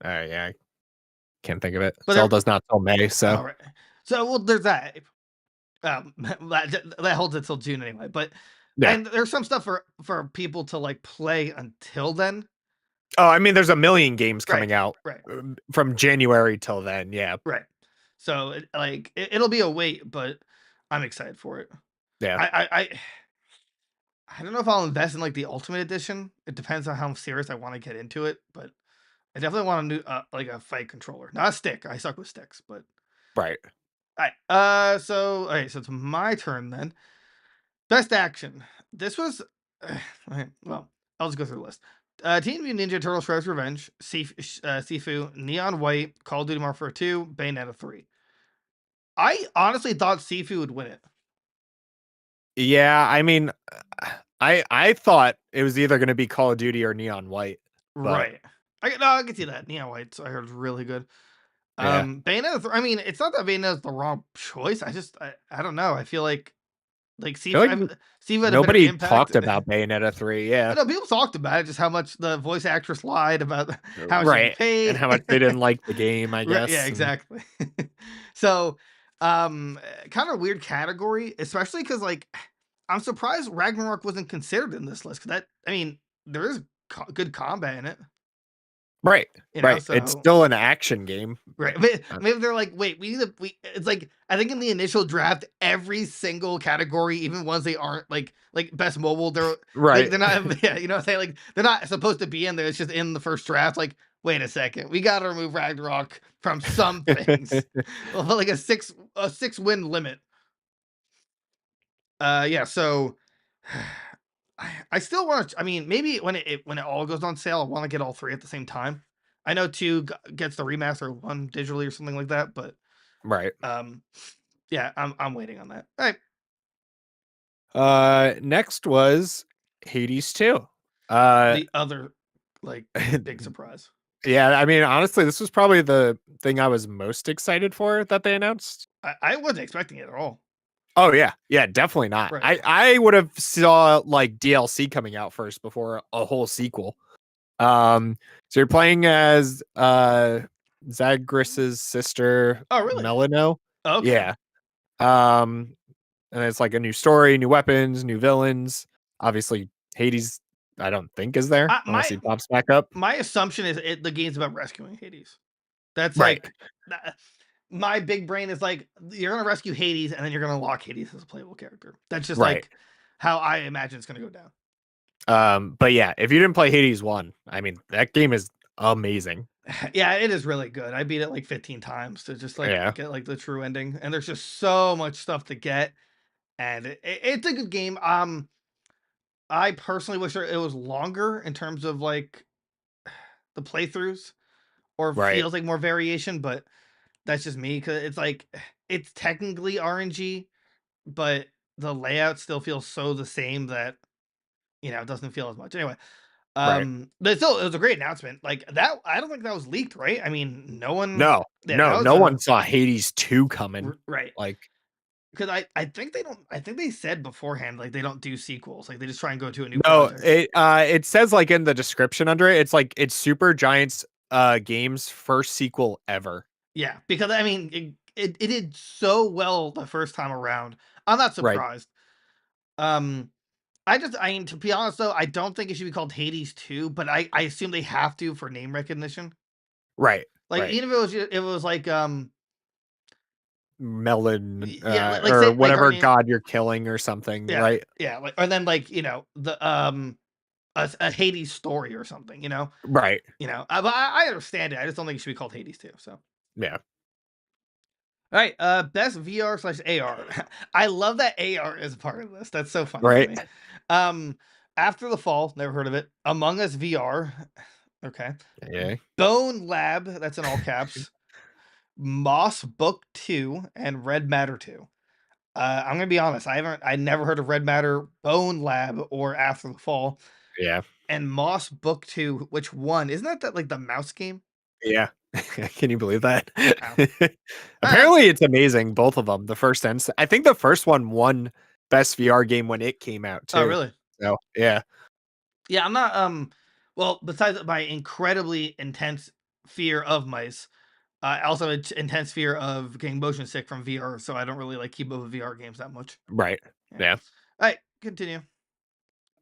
right, yeah. I can't think of it. but they're Zelda's not till May, so all right. So well, there's that. That holds it till June anyway. But yeah. and there's some stuff for people to like play until then. Oh, I mean, there's a million games Right, coming out right, from January till then. Yeah. right. So it'll be a wait, but I'm excited for it. Yeah. I don't know if I'll invest in like the Ultimate Edition. It depends on how serious I want to get into it, but I definitely want a new like a fight controller, not a stick. I suck with sticks, but Right. all right. So all right, so it's my turn then. Best action. This was okay, well, I'll just go through the list. Teenage Mutant Ninja Turtles: Shredder's Revenge, Sifu, Neon White, Call of Duty Modern Warfare 2, Bayonetta 3. I honestly thought Sifu would win it. Yeah, I mean, I thought it was either going to be Call of Duty or Neon White, but Right. I can see that. Neon White, so I heard it's really good. yeah, Bayonetta 3, I mean, it's not that Bayonetta's the wrong choice. I don't know. I feel like I feel like Sifu had a better nobody impact. talked about Bayonetta 3. Yeah, No, people talked about it, just how much the voice actress lied about how she was right, and paid. how much they didn't like the game, I Right, yeah, guess. And, exactly. So, kind of weird category, especially because like I'm surprised Ragnarok wasn't considered in this list. Because I mean, there is good combat in it, right, right. It's So still an action game. right, Uh, maybe they're like, wait, we need to. It's like I think in the initial draft, every single category, even ones they aren't like best mobile, Right. they're not. Yeah, what I'm saying, like they're not supposed to be in there. It's just in the first draft. Like, wait a second, we got to remove Ragnarok from some things. Well, like a six win limit. Yeah. So I still want to. I mean, maybe when it all goes on sale, I want to get all three at the same time. I know two gets the remaster, one digitally or something like that, but Right. um, yeah, I'm waiting on that. All right. Next was Hades 2. The other like big surprise. Yeah, I mean, honestly, this was probably the thing I was most excited for that they announced. I wasn't expecting it at all. Oh yeah, yeah, definitely not. Right. I would have saw like DLC coming out first before a whole sequel. So you're playing as Zagreus's sister, Oh, really? Melino. Okay. Yeah. And it's like a new story, new weapons, new villains. Obviously, Hades, I don't think is there unless he pops back up. My assumption is the game's about rescuing Hades. That's Right. like my big brain is like you're gonna rescue Hades and then you're gonna lock Hades as a playable character. That's just Right. like how I imagine it's gonna go down. But yeah, if you didn't play Hades 1, I mean, that game is amazing. Yeah, it is really good. I beat it like 15 times to just like get like the true ending. And there's just so much stuff to get. And it's a good game. I personally wish it was longer in terms of like the playthroughs or Right. feels like more variation, but that's just me because it's like it's technically RNG, but the layout still feels so the same that it doesn't feel as much. Anyway, Right. but still, it was a great announcement. Like that, I don't think that was leaked, right? I mean, no one. No, Yeah, that was no one saw Hades 2 coming. right. Like, Because I think they don't. I think they said beforehand like they don't do sequels. Like they just try and go to a new no, project. it says like in the description under it, it's like it's Super Giant's game's first sequel ever. Yeah, because I mean, it did so well the first time around. I'm not Right. surprised. I mean, to be honest though, I don't think it should be called Hades 2, but I assume they have to for name recognition. Right. Like Right. even if it was like Melon yeah, like or say like our whatever name, god you're killing or something, yeah, right? yeah, like or then like the a Hades story or something, Right. But I understand it. I just don't think it should be called Hades 2. So Yeah. all right, best VR/AR. I love that AR is part of this. That's so funny to Right. me. Um, After the Fall, never heard of it. Among Us VR, okay. Yeah. Bone Lab, that's in all caps. Moss Book 2 and Red Matter 2. I'm gonna be honest, I never heard of Red Matter, Bone Lab, or After the Fall. Yeah. And Moss Book 2, which one? Isn't that like the mouse game? Yeah. Can you believe that? Wow. Apparently it's amazing, both of them. The first and I think the first one won best VR game when it came out Oh, too. really? So, yeah. Yeah, I'm not well, besides my incredibly intense fear of mice, I also have intense fear of getting motion sick from VR, so I don't really like keep up with VR games that much. Right. Yeah. Yeah. All right, continue.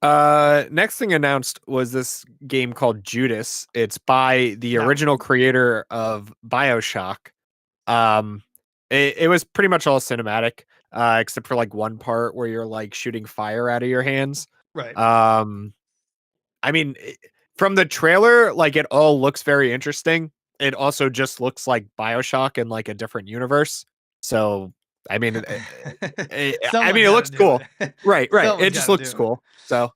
Next thing announced was this game called Judas. It's by the No. original creator of BioShock. Um, it was pretty much all cinematic, except for like one part where you're like shooting fire out of your hands. Right. I mean, from the trailer, like it all looks very interesting. It also just looks like BioShock in like a different universe. So, I mean, Someone's it got to looks do cool. it. Right, right. It Someone's got just to looks do it. cool. So,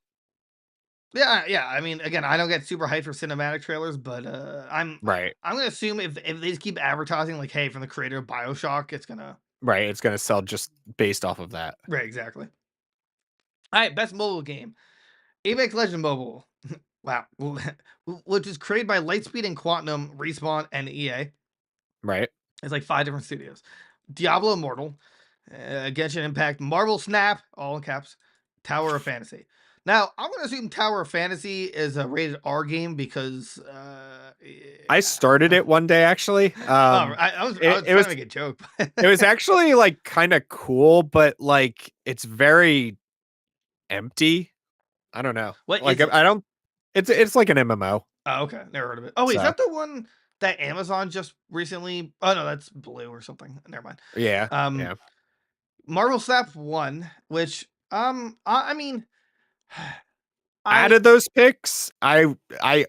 Yeah, yeah. I mean, again, I don't get super hyped for cinematic trailers, but right, I'm gonna assume if they just keep advertising like, hey, from the creator of BioShock, it's gonna right. It's gonna sell just based off of that. right, exactly. All right, best mobile game. Apex Legend Mobile. Wow. Which is created by Lightspeed and Quantum, Respawn, and EA. Right. It's like 5 different studios. Diablo Immortal, Genshin Impact, Marvel Snap, all in caps, Tower of Fantasy. Now, I'm going to assume Tower of Fantasy is a rated R game because I started it one day actually. I was It, it trying was to make a joke. it was actually like kind of cool, but like it's very empty. I don't know. What Like is it? I don't. It's like an MMO. Oh, okay. Never heard of it. Oh, wait, is So that the one that Amazon just recently? Oh, no, that's Blue or something. Never mind. yeah, Um, yeah. Marvel Snap 1, which I mean, Out I of those picks, I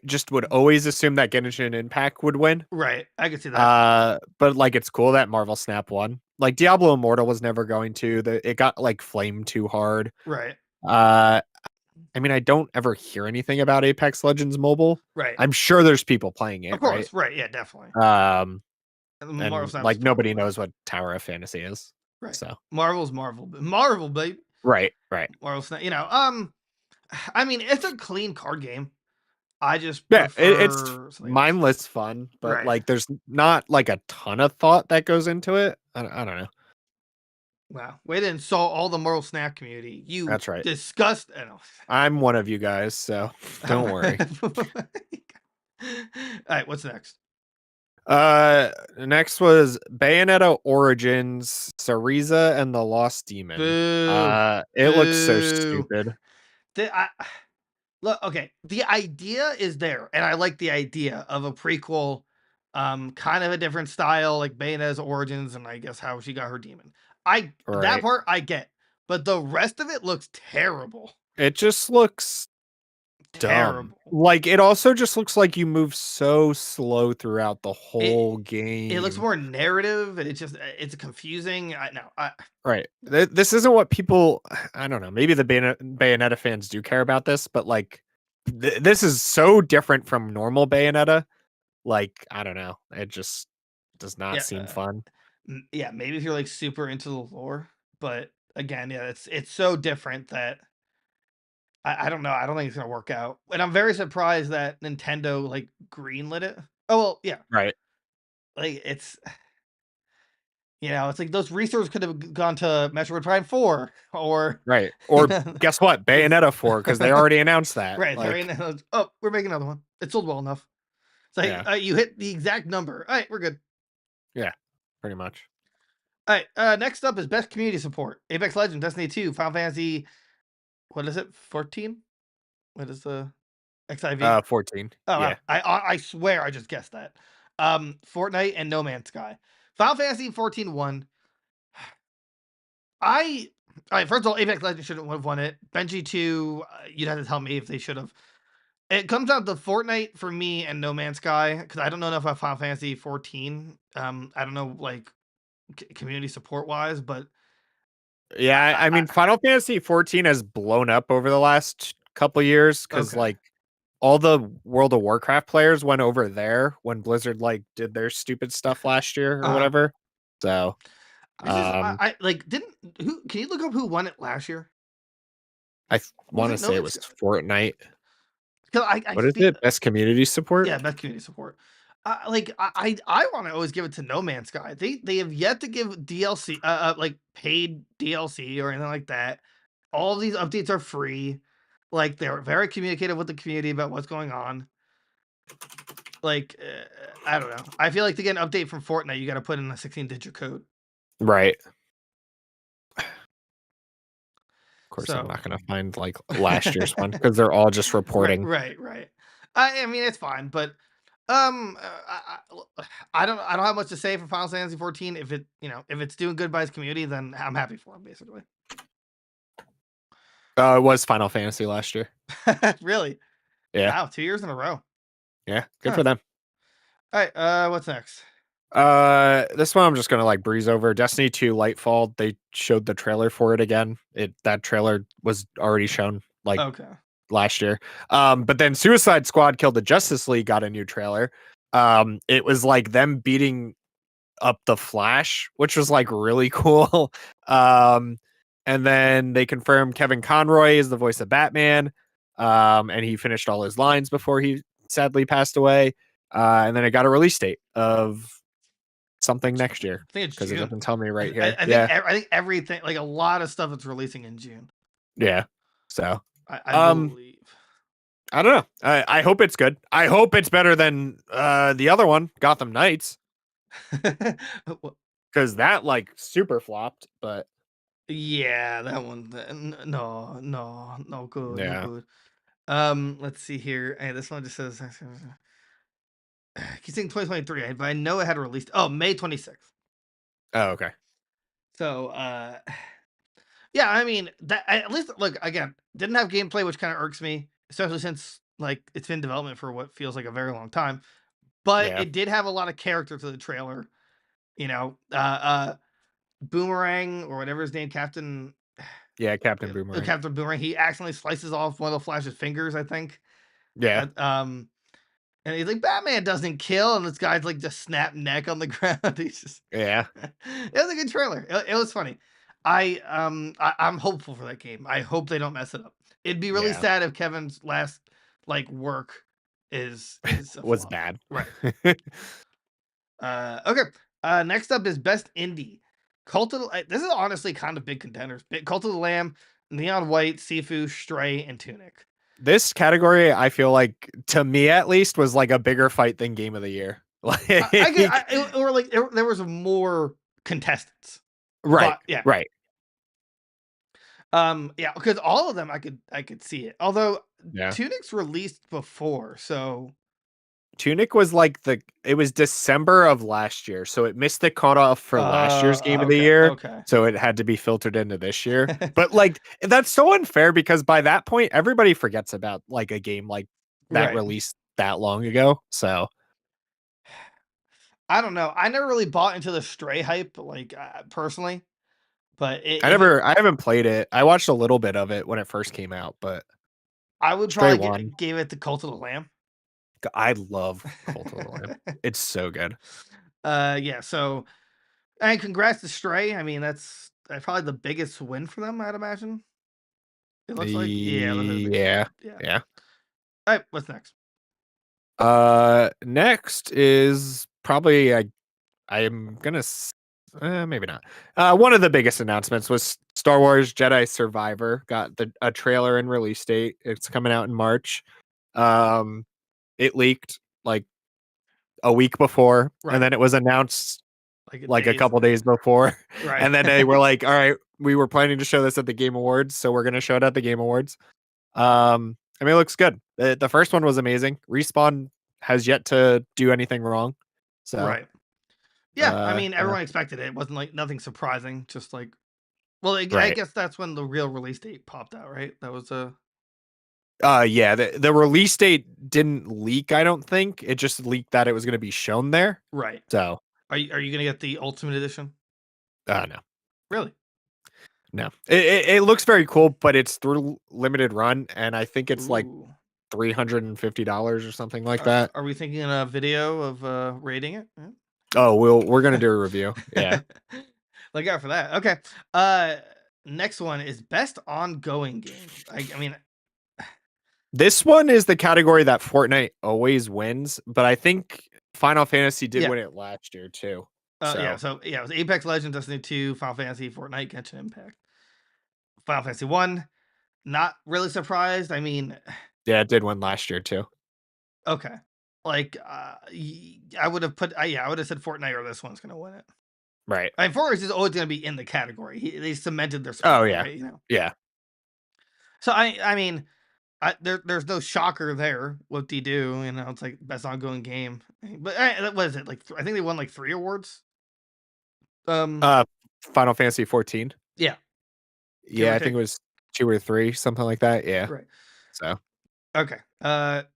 just would always assume that Genshin Impact would win. right, I could see that. But like it's cool that Marvel Snap won. Like Diablo Immortal was never going to. It got like flamed too hard. Right, Uh, I mean, I don't ever hear anything about Apex Legends Mobile. right. I'm sure there's people playing it, Of right? course, right, yeah, definitely. Marvel And Snap is like totally nobody fine. knows what Tower of Fantasy is. Right. So Marvel's Marvel. Marvel, babe. right, right. Marvel Snap. I mean, it's a clean card game. I just Yeah, it's prefer something else. mindless fun, but Right. like there's not like a ton of thought that goes into it. I don't know. Wow. Way to insult all the Marvel Snap community. You That's right. disgust. I know. I'm one of you guys, so don't worry. All right, what's next? Next was Bayonetta Origins, Syriza and the Lost Demon. Boo. It looks so Boo. stupid. Look, okay. The idea is there, and I like the idea of a prequel, kind of a different style, like Bayonetta's origins, and I guess how she got her demon. That Right. part I get, but the rest of it looks terrible. It just looks dumb. Terrible. Like it also just looks like you move so slow throughout the whole game. It looks more narrative, and it's confusing. Right. This isn't what people. I don't know. Maybe the Bayonetta fans do care about this, but like, this is so different from normal Bayonetta. Like, I don't know. It just does not Yeah, seem fun. yeah. Maybe if you're like super into the lore, but again, yeah, it's so different that I don't know. I don't think it's gonna work out. And I'm very surprised that Nintendo like greenlit it. Oh well, yeah. Right. Like it's it's like those resources could have gone to Metroid Prime 4 or Right. you Or know, guess what? it's Bayonetta 4, because they already announced that. right. They're Like, in, oh, we're making another one. It sold well enough. It's like yeah. you hit the exact number. All right, we're good. Yeah. Pretty much. All right. Next up is best community support. Apex Legends, Destiny 2, Final Fantasy. What is it? 14. What is the XIV? 14. Oh Yeah. wow. I swear I just guessed that. Fortnite and No Man's Sky. Final Fantasy 14 won. I all right, first of all, Apex Legends shouldn't have won it. Benji 2, you'd have to tell me if they should have. It comes down to Fortnite for me and No Man's Sky because I don't know enough about Final Fantasy 14. I don't know like community support wise, but Yeah. I mean, Final Fantasy 14 has blown up over the last couple years because, okay. like, all the World of Warcraft players went over there when Blizzard, like, did their stupid stuff last year or whatever. So, I just um, I like didn't who can you look up who won it last year? I Was want to it No say it Man's was Sky? Fortnite. Because I What is feel it? Best community support? yeah, best community support. Like I want to always give it to No Man's Sky. They have yet to give DLC like paid DLC or anything like that. All of these updates are free. Like they're very communicative with the community about what's going on. Like I don't know. I feel like to get an update from Fortnite, you got to put in a 16-digit code. Right. Of course, I'm So not going to find like last year's one because they're all just right, reporting. right, right. I mean it's fine, but I don't have much to say for Final Fantasy 14. If it if it's doing good by its community, then I'm happy for him basically. It was Final Fantasy last year. Really? Yeah. Wow, 2 years in a row. Yeah. Good Huh. for them. All right, what's next? This one I'm just gonna like breeze over. Destiny 2 Lightfall. They showed the trailer for it again. That trailer was already shown like Okay. last year. But then Suicide Squad Killed the Justice League got a new trailer. It was like them beating up the Flash, which was like really cool. And then they confirmed Kevin Conroy is the voice of Batman. And he finished all his lines before he sadly passed away. And then it got a release date of something next year I think it's because it June. doesn't tell me right here. I think Yeah, I think everything like a lot of stuff is releasing in June. yeah. So, I um, believe. I don't know. I hope it's good. I hope it's better than the other one, Gotham Knights, Well, because that like super flopped. But yeah, that one. No, no, no good, no yeah. good. Let's see here. Hey, this one just says. Keep saying 2023, but I know it had released. Oh, May 26th. Oh, okay. So, yeah, I mean that at least look again didn't have gameplay, which kind of irks me, especially since like it's been in development for what feels like a very long time. But Yeah. it did have a lot of character to the trailer. You know, Boomerang or whatever his name, Yeah. Captain Boomerang. Captain Boomerang. He accidentally slices off one of the Flash's fingers, I think. Yeah. And he's like, Batman doesn't kill, and this guy's like just snap neck on the ground. He's just Yeah. it was a good trailer. It was funny. I'm hopeful for that game. I hope they don't mess it up. It'd be really Yeah. sad if Kevin's last like work is a Was flop. bad. Right. Okay. Next up is best indie. Cult of this is honestly kind of big contenders. Cult of the Lamb, Neon White, Sifu, Stray, and Tunic. This category, I feel like, to me at least, was like a bigger fight than Game of the Year. Like, Or like there was more contestants. right, But, yeah. right. Yeah, because all of them I could see it. Although Yeah. Tunic's released before, so Tunic was like it was December of last year, so it missed the cutoff for last year's Game of the Year. Okay. So it had to be filtered into this year. But like that's so unfair because by that point, everybody forgets about like a game like that Right. released that long ago. So I don't know. I never really bought into the Stray hype, like personally. But I haven't played it. I watched a little bit of it when it first came out, but I would Stray probably one. give it to Cult of the Lamb. I love Cult of the Lamb. It's so good. Yeah. So, and congrats to Stray. I mean, that's probably the biggest win for them, I'd imagine. It looks like, yeah, it looks like the biggest Yeah. win. Yeah. Yeah. All right, what's next? Next is probably I am gonna maybe not. One of the biggest announcements was Star Wars Jedi Survivor got a trailer and release date. It's coming out in March. It leaked like a week before, Right. and then it was announced like a Days. couple days before, Right. and then they were like, "All right, we were planning to show this at the Game Awards, so we're gonna show it at the Game Awards." I mean, it looks good. The first one was amazing. Respawn has yet to do anything wrong, so Right. Yeah, I mean, yeah. everyone expected it. It wasn't like nothing surprising. Just like, well, I Right. guess that's when the real release date popped out, right? That was Yeah, the release date didn't leak, I don't think. It just leaked that it was gonna be shown there. right. So, Are you gonna get the Ultimate Edition? no. Really? No. It looks very cool, but it's through limited run, and I think it's like Ooh. $350 or something like that. Are we thinking a video of rating it? Yeah. Oh, we're gonna do a review. Yeah. Look out for that. Okay. Next one is best ongoing game. I mean, This one is the category that Fortnite always wins, but I think Final Fantasy did Yeah. win it last year too. yeah. So yeah, it was Apex Legends, Destiny 2, Final Fantasy, Fortnite, Genshin Impact, Final Fantasy 1. Not really surprised. I mean, Yeah, it did win last year too. okay. Like, I would have put, I would have said Fortnite or this one's gonna win it. Right. I mean, Fortnite is always gonna be in the category. They cemented their spot. Oh yeah. Right, Yeah. So I mean, there's no shocker there. What do you do? It's like best ongoing game. But what is it like? I think they won like 3 awards. Final Fantasy 14. Yeah. Give Yeah, or I think take. it was 2 or 3, something like that. Yeah. Right. So, Okay. What's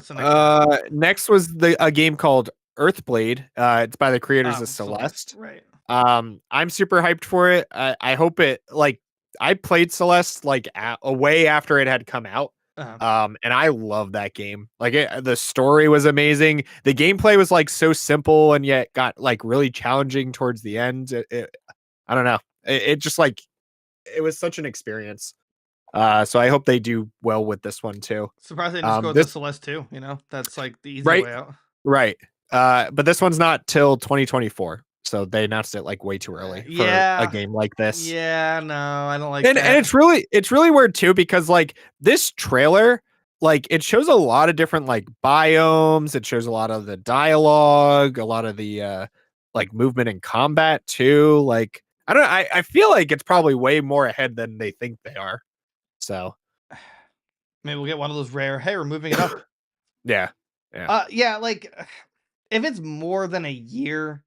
the next one? next was a game called Earthblade. It's by the creators of Celeste. Right. I'm super hyped for it. I hope it like I played Celeste like way after it had come out. And I love that game. Like the story was amazing. The gameplay was like so simple and yet got like really challenging towards the end. I don't know. It just like it was such an experience. So I hope they do well with this one too. Surprised they just go with the Celeste too. That's like the easy way out. Right. But this one's not till 2024. So they announced it like way too early for a game like this. Yeah, no, I don't like and, that. And it's really weird too, because like this trailer, like it shows a lot of different like biomes. It shows a lot of the dialogue, a lot of the like movement and combat too. Like I don't know. I feel like it's probably way more ahead than they think they are. So maybe we'll get one of those rare, hey, we're moving it up. Yeah. Yeah, like if it's more than a year,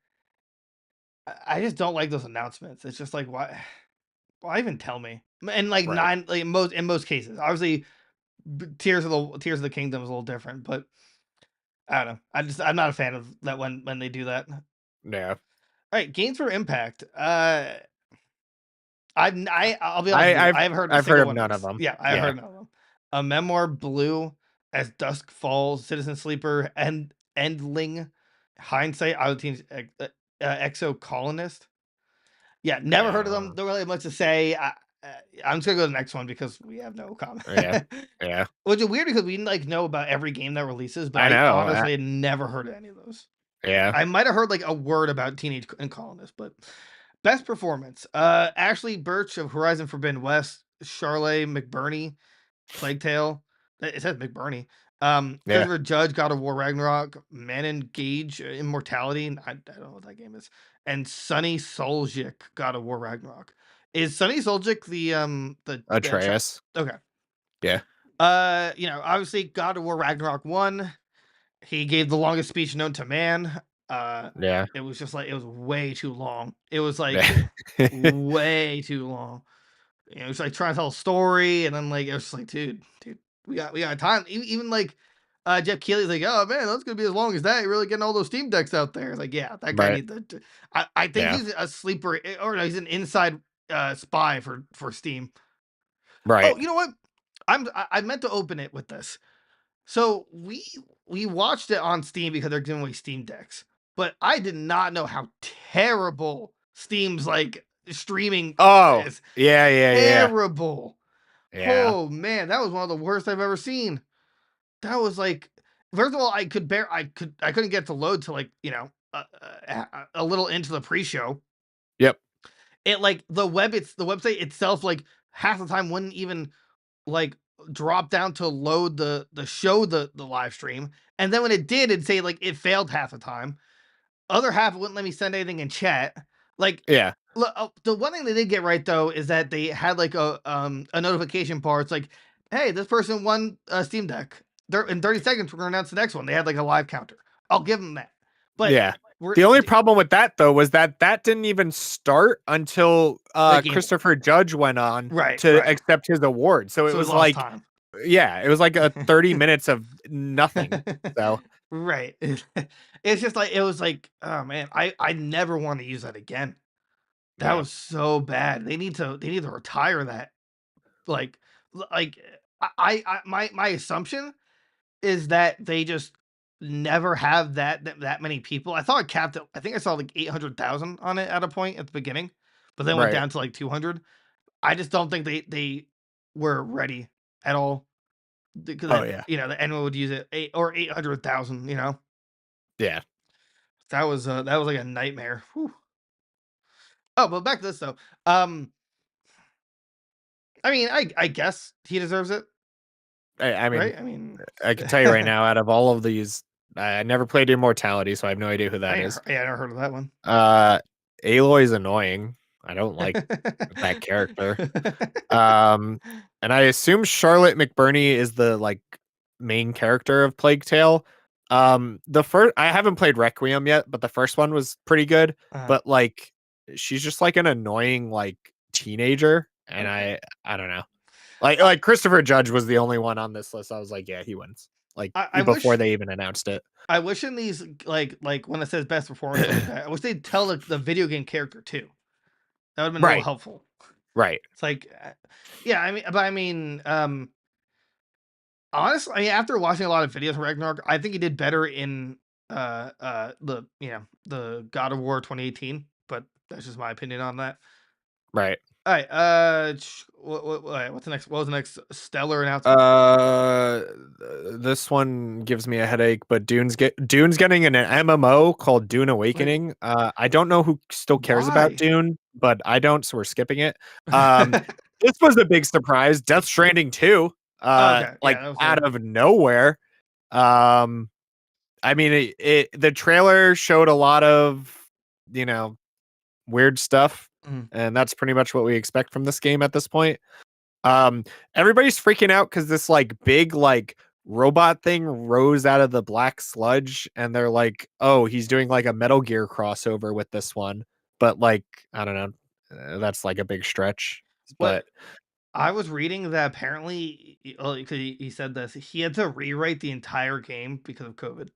I just don't like those announcements. It's just like why even tell me? And like Right. in most cases. Obviously Tears of the Kingdom is a little different, but I don't know. I'm not a fan of that when they do that. Yeah. All right, Games for Impact. I'll be honest. I've heard of none of them. Yeah, I've heard none of them. A Memoir Blue, As Dusk Falls, Citizen Sleeper, and Endling, Hindsight, I would team Exo Colonist. Yeah, never heard of them. Don't really have much to say. I'm just gonna go to the next one because we have no comment. Yeah. Which is weird because we like know about every game that releases, but I know. honestly had never heard of any of those. Yeah. I might have heard like a word about Teenage and Colonist, but best performance. Ashley Birch of Horizon Forbidden West, Charlotte McBurney, Plague Tale. It says McBurney. Christopher Judge, God of War Ragnarok, Manon Gage, Immortality. I don't know what that game is. And Sunny Soljic, God of War Ragnarok. Is Sunny Soljic the Atreus? Okay. Yeah. Obviously God of War Ragnarok 1. He gave the longest speech known to man. Yeah. It was just like it was way too long. It was like way too long. It was like trying to tell a story, and then like it was just like, dude, we got time. Even like Jeff Keighley's like, oh man, that's gonna be as long as that. You're really getting all those Steam decks out there. It's like, yeah, that guy needs to. I think he's a sleeper, or no, he's an inside spy for Steam. Right. Oh, you know what? I meant to open it with this. So we watched it on Steam because they're giving away Steam decks, but I did not know how terrible Steam's like streaming Oh, is yeah. terrible. Yeah. Oh man, that was one of the worst I've ever seen. That was like, first of all, I couldn't get to load to like, a little into the pre-show. Yep. It like the website itself, like half the time wouldn't even like drop down to load the show, the live stream. And then when it did, it'd say like it failed half the time. Other half wouldn't let me send anything in chat. Like, Yeah. the one thing they did get right though is that they had like a notification bar. It's like, hey, this person won a Steam Deck. In 30 seconds, we're gonna announce the next one. They had like a live counter. I'll give them that. But Yeah. The only problem with that though was that didn't even start until Christopher Judge went on to accept his award. So it was like time. Yeah, it was like a 30 minutes of nothing. So right. It's just like, it was like, oh man, I never want to use that again. That was so bad. They need to retire that. Like my assumption is that they just never have that many people. I thought it capped it. I think I saw like 800,000 on it at a point at the beginning, but then went down to like 200. I just don't think they were ready at all. Because that anyone would use it, 800,000. Yeah. That was like a nightmare. Whew. Oh, but back to this though. I mean, I guess he deserves it. I mean, right? I mean, I can tell you right now, out of all of these, I never played Immortality, so I have no idea who that is. I never heard of that one. Aloy's annoying. I don't like that character. And I assume Charlotte McBurney is the like main character of Plague Tale. I haven't played Requiem yet, but the first one was pretty good. But like, she's just like an annoying like teenager, and I don't know. Like Christopher Judge was the only one on this list. I was like, yeah, he wins. Like before they even announced it. I wish in these like when it says best performance, I wish they'd tell the video game character too. That would have been real helpful. Right. It's like, yeah, I mean, honestly, after watching a lot of videos from Ragnarok, I think he did better in the God of War 2018. But that's just my opinion on that. Right. All right. What's the next? What was the next stellar announcement? This one gives me a headache. But Dune's getting an MMO called Dune Awakening. I don't know who still cares about Dune, but I don't, so we're skipping it. This was a big surprise. Death Stranding 2. Out of nowhere. I mean, the trailer showed a lot of weird stuff. And that's pretty much what we expect from this game at this point. Everybody's freaking out because this like big like robot thing rose out of the black sludge, and they're like, oh, he's doing like a Metal Gear crossover with this one. But like, I don't know, that's like a big stretch. But I was reading that apparently he said this, he had to rewrite the entire game because of COVID.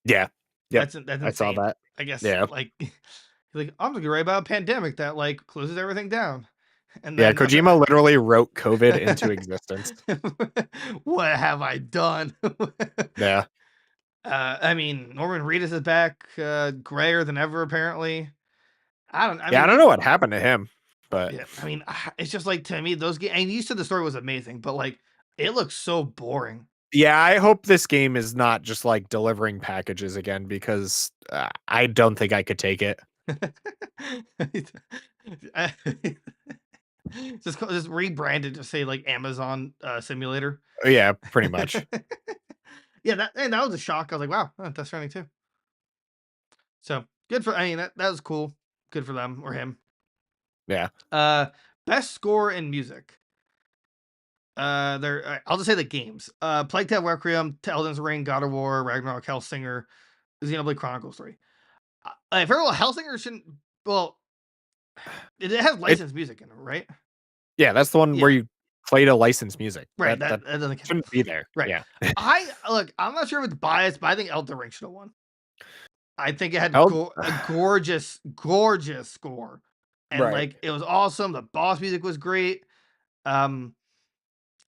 Yeah. That's insane. I saw that. I guess. Yeah. Like I'm gonna write about a pandemic that like closes everything down. And then Kojima literally wrote COVID into existence. What have I done? Yeah. I mean, Norman Reedus is back, grayer than ever apparently. I don't know what happened to him, but yeah, I mean, it's just like, to me, those games, and you said the story was amazing, but like it looks so boring. Yeah, I hope this game is not just like delivering packages again, because I don't think I could take it. just rebranded to say like Amazon Simulator. Yeah, pretty much. Yeah, that was a shock. I was like, wow, Death Stranding 2. So good for. I mean, that was cool. Good for them or him. Yeah. Best score in music. I'll just say the games. Plague Tale Requiem, Elden's Ring, God of War, Ragnarok, Hellsinger, Xenoblade Chronicles 3. First of all, Hellsinger shouldn't. Well, it has licensed music in it, right? Yeah, that's the one where you played a licensed music. Right. That doesn't shouldn't be there. Right. Yeah. I'm not sure if it's biased, but I think Elden Ring should have won. I think it had a gorgeous score. And like it was awesome. The boss music was great. I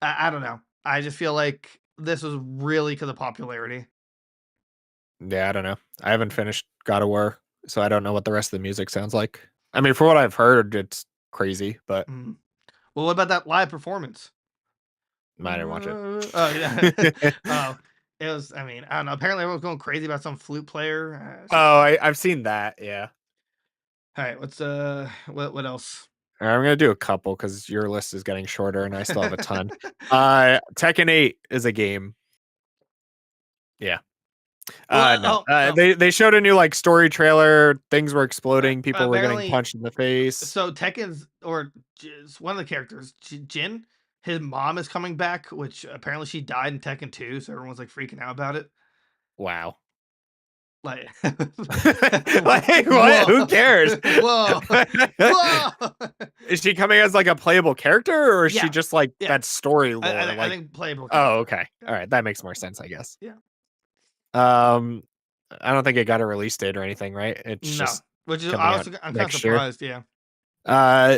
don't know. I just feel like this was really because of popularity. Yeah, I don't know. I haven't finished God of War, so I don't know what the rest of the music sounds like. I mean, for what I've heard, it's crazy, but Mm. Well, what about that live performance? I didn't watch it. Oh yeah. Oh, it was. I mean, I don't know. Apparently, everyone's going crazy about some flute player. Oh, I've seen that. Yeah. All right. What's what else? All right, I'm gonna do a couple because your list is getting shorter, and I still have a ton. Tekken 8 is a game. Yeah. Well, No. oh. They showed a new like story trailer. Things were exploding. People were getting Apparently, punched in the face. So Tekken's one of the characters, Jin, his mom is coming back, which apparently she died in Tekken 2, so everyone's like freaking out about it. Wow. Like, like what? Who cares? Whoa, whoa. Is she coming as like a playable character, or is Yeah. she just like Yeah. that story lore? I think playable. Oh, okay. All right, that makes more sense, I guess. Yeah. I don't think it got a release date or anything, right? It's No, just which is coming out I'm kind of next year. surprised. Yeah.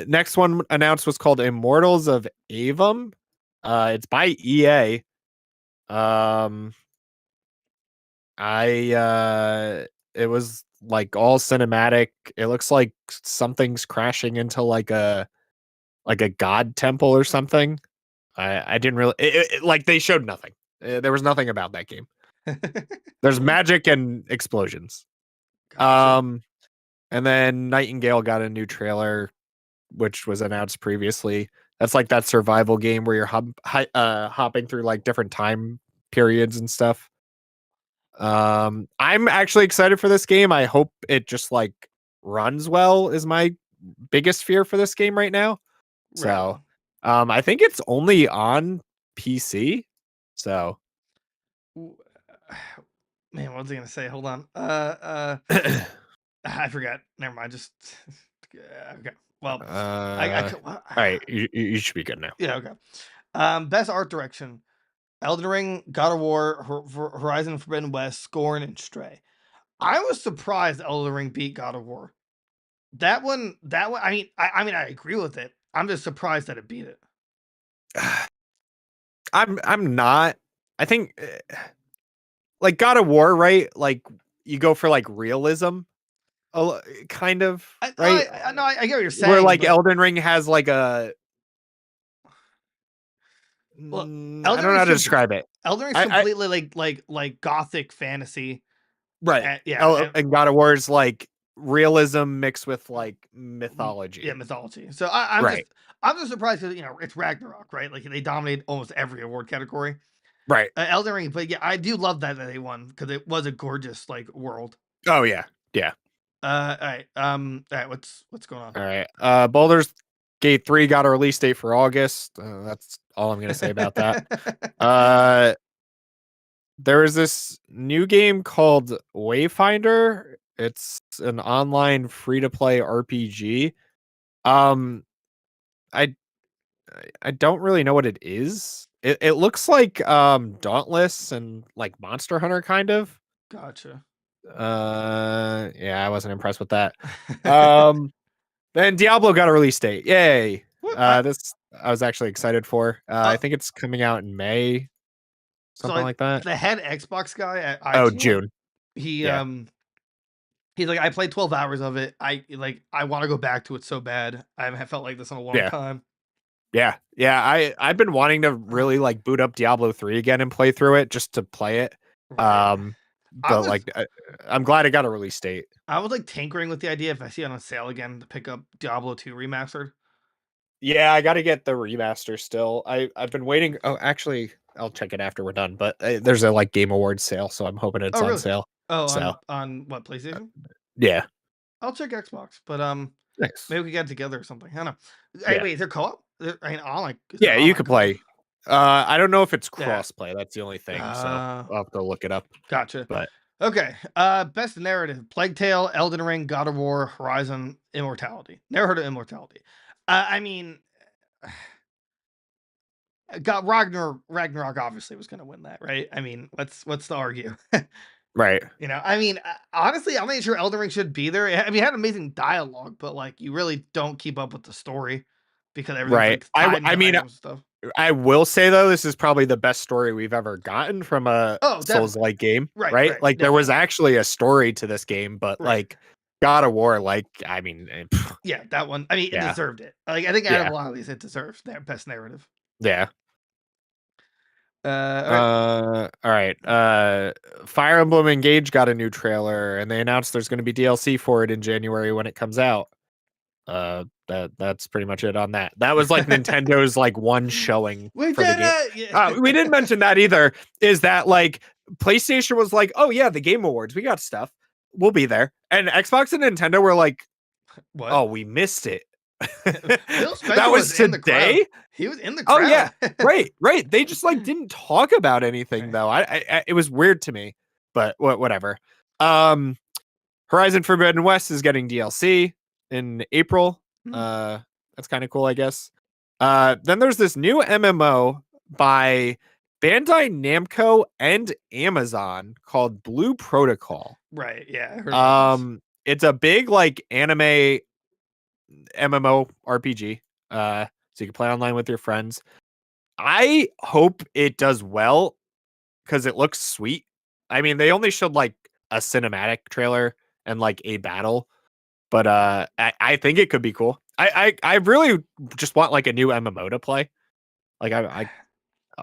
Next one announced was called Immortals of Avum. It's by EA. It was like all cinematic. It looks like something's crashing into like a god temple or something. I didn't really like they showed nothing. There was nothing about that game. There's magic and explosions. Gotcha. And then Nightingale got a new trailer, which was announced previously. That's like that survival game where you're hopping through like different time periods and stuff. I'm actually excited for this game. I hope it just like runs well is my biggest fear for this game right now. So, I think it's only on PC. So, man, what was I gonna say? Hold on. I forgot. Never mind. Just okay. Well, all right, you should be good now. Yeah. Okay. Best art direction: Elden Ring, God of War, Horizon Forbidden West, Scorn, and Stray. I was surprised Elden Ring beat God of War. That one. I mean, I agree with it. I'm just surprised that it beat it. I'm not. I think like God of War, right? Like you go for like realism, kind of, right? I get what you're saying. Where like Elden Ring has like a. Well, I don't know how to describe it. Elden Ring's completely like gothic fantasy. Right. Yeah. And God of War is like realism mixed with like mythology. Yeah, mythology. So I'm just surprised because it's Ragnarok, right? Like they dominate almost every award category. Right. Elden Ring, but yeah, I do love that they won because it was a gorgeous like world. Oh yeah, yeah. All right. What's going on? All right. Baldur's Gate 3 got a release date for August. That's all I'm gonna say about that. There is this new game called Wayfinder. It's an online free-to-play RPG. I don't really know what it is. It looks like Dauntless and like Monster Hunter kind of. Gotcha. Yeah, I wasn't impressed with that. Then Diablo got a release date. Yay. This I was actually excited for. I think it's coming out in May. Something like that. The head Xbox guy at IGN, June. He's like, I played 12 hours of it. I want to go back to it so bad. I haven't felt like this in a long time. Yeah. I've been wanting to really like boot up Diablo 3 again and play through it just to play it. Right. But I'm glad it got a release date. I was like tinkering with the idea if I see it on sale again to pick up Diablo 2 remastered. Yeah, I got to get the remaster still. I've been waiting. Oh, actually, I'll check it after we're done. But there's a like Game Awards sale, so I'm hoping it's on sale. Oh, so. on what, PlayStation? Yeah. I'll check Xbox, but nice. Maybe we can get together or something. I don't know. Hey, wait, is there co-op? I mean, yeah, you could play. I don't know if it's cross-play. That's the only thing. So I'll have to look it up. Gotcha. But okay. Best narrative: Plague Tale, Elden Ring, God of War, Horizon, Immortality. Never heard of Immortality. I mean, Ragnarok obviously was going to win that, right? I mean, what's to argue? Right. I mean, honestly, I'm not sure Elden Ring should be there. I mean, it had amazing dialogue, but like, you really don't keep up with the story because everything's right. I mean, stuff. I will say though, this is probably the best story we've ever gotten from a Souls-like game. Right? Like there was actually a story to this game, but like God of War, like, I mean, Yeah, that one. I mean, it Yeah. deserved it. Like, I think out of Yeah. a lot of these, it deserves their best narrative. yeah. All right. All right. Fire Emblem Engage got a new trailer, and they announced there's going to be DLC for it in January when it comes out. That's pretty much it on that. That was like Nintendo's like one showing We for the did game. it! Yeah. We didn't mention that either. Is that like PlayStation was like, oh yeah, the Game Awards, we got stuff, we'll be there, and Xbox and Nintendo were like, What? oh, we missed it. Phil Spencer That was in the crowd. today. He was in the crowd. Oh yeah, right. They just like didn't talk about anything Right. though. I it was weird to me, but whatever. Horizon Forbidden West is getting DLC in April. That's kind of cool, I guess. Then there's this new MMO by Bandai Namco and Amazon called Blue Protocol. Right. Yeah. I heard about this. It's a big like anime MMO RPG. So you can play online with your friends. I hope it does well because it looks sweet. I mean, they only showed like a cinematic trailer and like a battle, but I think it could be cool. I really just want like a new MMO to play. Like I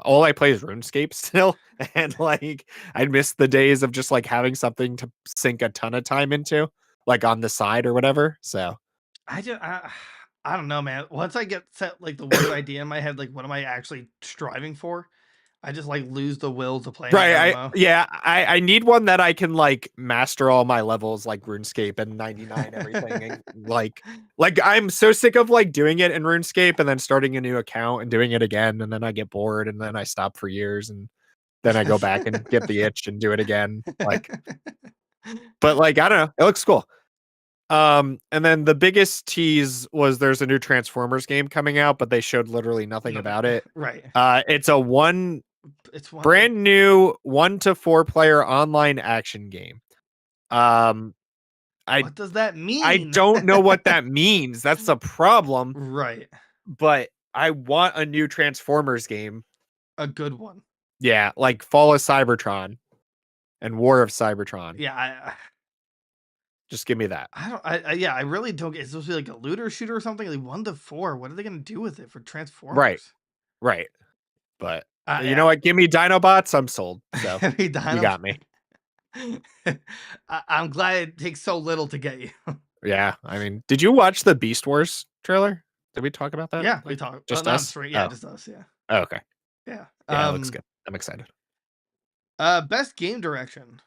all I play is RuneScape still, and like I miss the days of just like having something to sink a ton of time into, like on the side or whatever. So I don't know, man. Once I get set like the weird idea in my head, like what am I actually striving for? I just like lose the will to play an right, MMO. I need one that I can like master all my levels like RuneScape and 99 everything. And, like I'm so sick of like doing it in RuneScape and then starting a new account and doing it again, and then I get bored and then I stop for years and then I go back and get the itch and do it again. Like, but like I don't know, it looks cool. And then the biggest tease was there's a new Transformers game coming out, but they showed literally nothing about it. Right. It's a one It's one brand new 1 to 4 player online action game. What does that mean? I don't know what that means. That's the problem. Right. But I want a new Transformers game. A good one. Yeah, like Fall of Cybertron and War of Cybertron. Yeah, Just give me that. I really don't get. It's supposed to be like a looter shooter or something. Like 1 to 4. What are they gonna do with it for Transformers? Right. But you Yeah. know what? Give me Dinobots. I'm sold. So you got me. I'm glad it takes so little to get you. Yeah, I mean, did you watch the Beast Wars trailer? Did we talk about that? Yeah, we talked. Just not us. straight, yeah, just us. Yeah. Oh, okay. Yeah. Yeah, it looks good. I'm excited. Best game direction.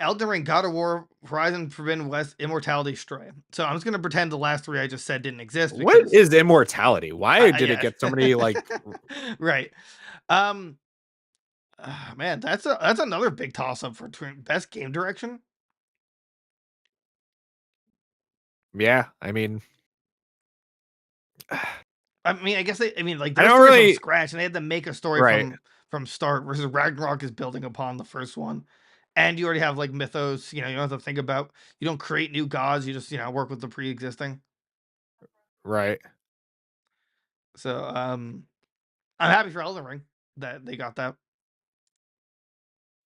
Elden Ring, God of War, Horizon Forbidden West, Immortality, Stray. So I'm just gonna pretend the last 3 I just said didn't exist. What is Immortality? Why did it get so many like? Right. Man, that's another big toss up for best game direction. Yeah, I mean, I guess they. I mean, like I they're don't starting really from scratch, and they had to make a story right. from start. Versus Ragnarok is building upon the first one, and you already have like mythos. You know, you don't have to think about. You don't create new gods. You just work with the pre-existing. Right. So I'm happy for Elden Ring that they got that.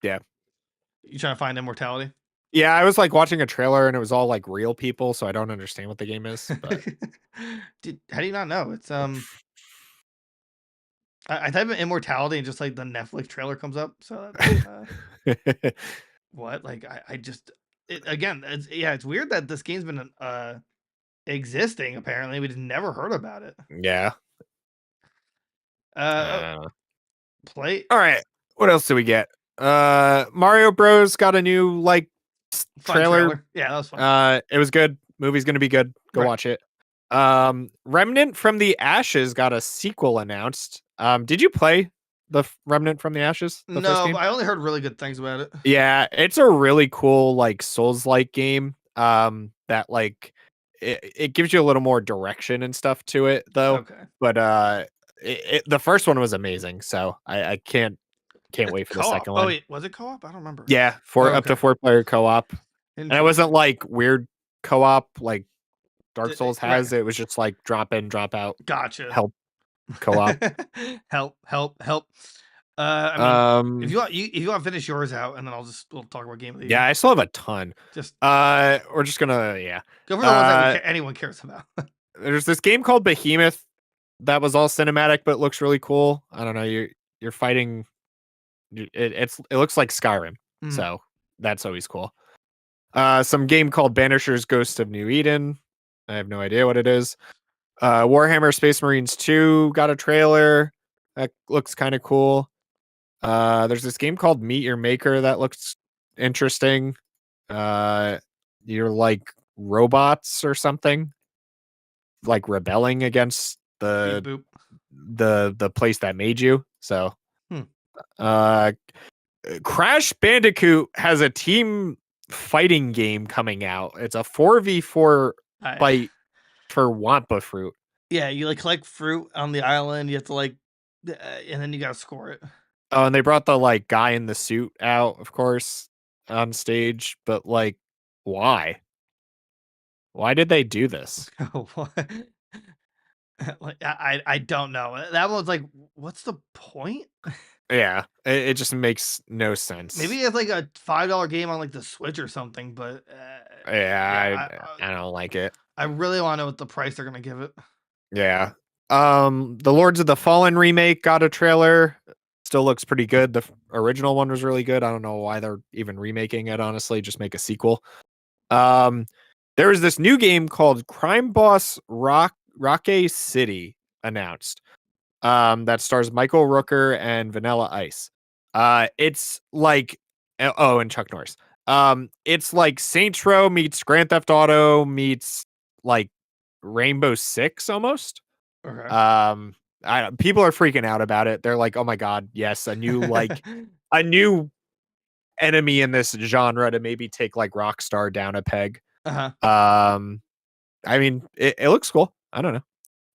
Yeah. You trying to find immortality? Yeah, I was like watching a trailer and it was all like real people, so I don't understand what the game is. But how do you not know? It's I type in immortality and just like the Netflix trailer comes up. So what? Like I just again, it's weird that this game's been existing. Apparently, we just never heard about it. Yeah. Play. All right. What else do we get? Mario Bros got a new like trailer. Yeah, that was fun. It was good. Movie's gonna be good. Go watch it. Remnant from the Ashes got a sequel announced. Did you play the Remnant from the Ashes? No, I only heard really good things about it. Yeah, it's a really cool like Souls-like game. That like it gives you a little more direction and stuff to it though. Okay. But the first one was amazing, so I can't wait for the second one. Oh wait, was it co-op? I don't remember. Yeah, up to 4 player co-op. And it wasn't like weird co-op like Dark Souls has. It was just like drop in, drop out. Gotcha. Help co-op. help. I mean, if you want to finish yours out, and then we'll talk about game of the year. Yeah, I still have a ton. Just we're just gonna go for the ones that anyone cares about. There's this game called Behemoth that was all cinematic but looks really cool. I don't know. You're fighting. It looks like Skyrim, so that's always cool. Some game called Banishers: Ghost of New Eden. I have no idea what it is. Warhammer Space Marines 2 got a trailer that looks kind of cool. There's this game called Meet Your Maker that looks interesting. You're like robots or something, like rebelling against the place that made you. So, Crash Bandicoot has a team fighting game coming out. It's a 4v4 fight for Wampa fruit. Yeah, you like collect fruit on the island. You have to like, and then you gotta score it. Oh, and they brought the like guy in the suit out, of course, on stage. But like, why? Why did they do this? Like I don't know. That one's like, what's the point? Yeah, it just makes no sense. Maybe it's like a $5 game on like the Switch or something, but I don't like it. I really want to know what the price they're gonna give it. Yeah. The Lords of the Fallen remake got a trailer. Still looks pretty good. The original one was really good. I don't know why they're even remaking it, honestly. Just make a sequel. There was this new game called Crime Boss Rocket City announced. That stars Michael Rooker and Vanilla Ice. It's like and Chuck Norris. It's like Saints Row meets Grand Theft Auto meets like Rainbow Six almost. Okay. People are freaking out about it. They're like, "Oh my god, yes, a new a new enemy in this genre to maybe take like Rockstar down a peg." I mean, it looks cool. I don't know.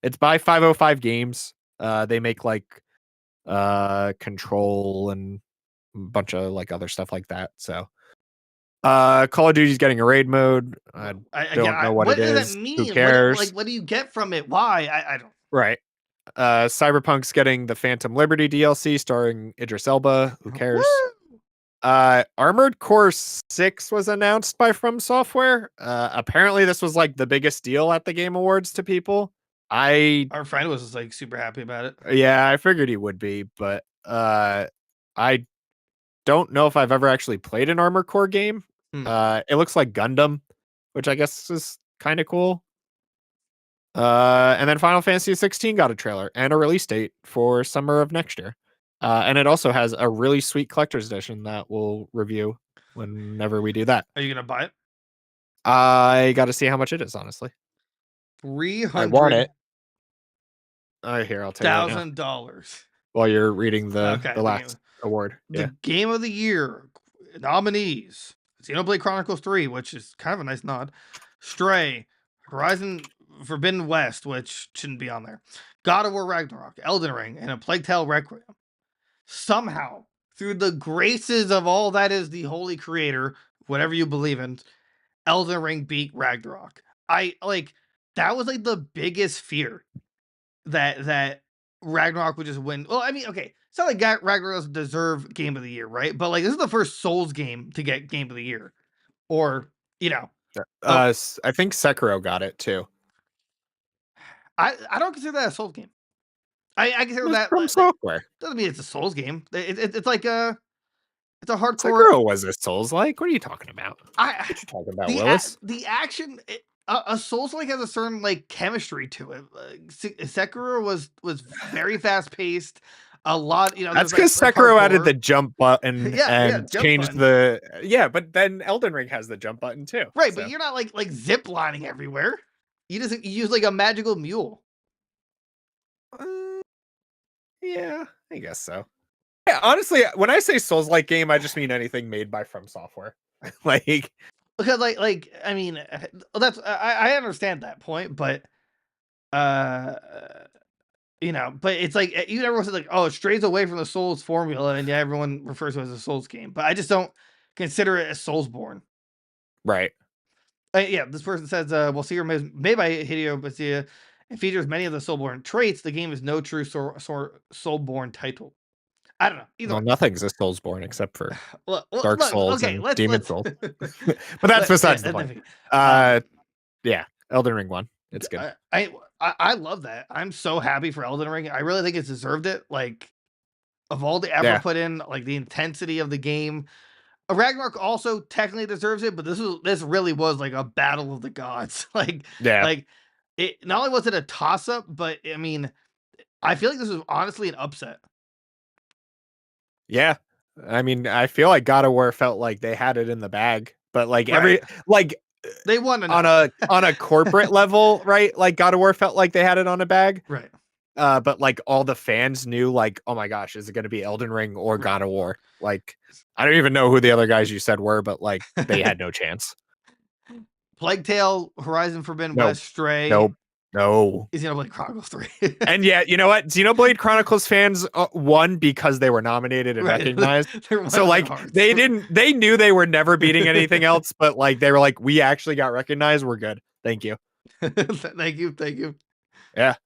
It's by 505 Games. They make like Control and a bunch of like other stuff like that. So Call of Duty's getting a raid mode. I don't know what it is. Does that mean? Who cares? What do you get from it? Why? I don't. Right. Cyberpunk's getting the Phantom Liberty DLC starring Idris Elba. Who cares? Armored Core 6 was announced by From Software. Apparently this was like the biggest deal at the Game Awards to people. Our friend was just like super happy about it. Yeah, I figured he would be, but I don't know if I've ever actually played an Armored Core game. It looks like Gundam, which I guess is kind of cool. And then Final Fantasy 16 got a trailer and a release date for summer of next year. And it also has a really sweet collector's edition that we'll review whenever we do that. Are you gonna buy it? I got to see how much it is, honestly. I want it. Here, I'll tell you $1,000. While you're reading the last award. The Game of the Year nominees: Xenoblade Chronicles 3, which is kind of a nice nod. Stray, Horizon Forbidden West, which shouldn't be on there. God of War Ragnarok, Elden Ring, and A Plague Tale Requiem. Somehow, through the graces of all that is the holy creator, whatever you believe in, Elden Ring beat Ragnarok. That was like the biggest fear that Ragnarok would just win. Well, I mean, okay, it's not like Ragnarok doesn't deserve Game of the Year, right? But like, this is the first Souls game to get Game of the Year, or I think Sekiro got it too. I don't consider that a Souls game. I consider that From Software. Doesn't mean it's a Souls game. It's like it's a hardcore. Sekiro was a Souls like. What are you talking about? What you talking about, Willis? The action. A Souls like has a certain like chemistry to it. Sekiro was very fast paced. A lot, That's because Sekiro added the jump button and changed button. but then Elden Ring has the jump button too. Right, but you're not like zip lining everywhere. You use like a magical mule. Yeah, I guess so. Yeah, honestly, when I say Souls-like game, I just mean anything made by From Software. Because I mean, that's I understand that point, but but it's like everyone says like, oh, it strays away from the Souls formula, and everyone refers to it as a Souls game, but I just don't consider it as Soulsborne. Right. This person says, "Well, Seer made by Hideo Batsuya and features many of the Soulborne traits. The game is no true Soulborne title." I don't know. Either Well, way. nothing's a Soulsborne except for Well, Dark look, Souls okay, and Demon let's Souls. But that's besides the point. definitely. Yeah, Elden Ring won. It's good. I love that. I'm so happy for Elden Ring. I really think it's deserved it. Like, of all the effort Yeah. put in, like the intensity of the game. Ragnarok also technically deserves it, but this really was like a battle of the gods. Yeah. Like it not only was it a toss up, but I mean, I feel like this was honestly an upset. Yeah. I mean, I feel like God of War felt like they had it in the bag, but like Right. They won on enough. a corporate level, right? Like God of War felt like they had it on a bag. Right. But like all the fans knew, like, oh my gosh, is it going to be Elden Ring or Right. God of War? Like, I don't even know who the other guys you said were, but like they had no chance. Plague Tale, Horizon Forbidden No, West, Stray. no. Is Xenoblade Chronicles 3. And yet, you know what? Xenoblade Chronicles fans won because they were nominated and Right. recognized. They're So like hearts. they knew they were never beating anything else, but like they were like, we actually got recognized. We're good. Thank you. Thank you. Yeah.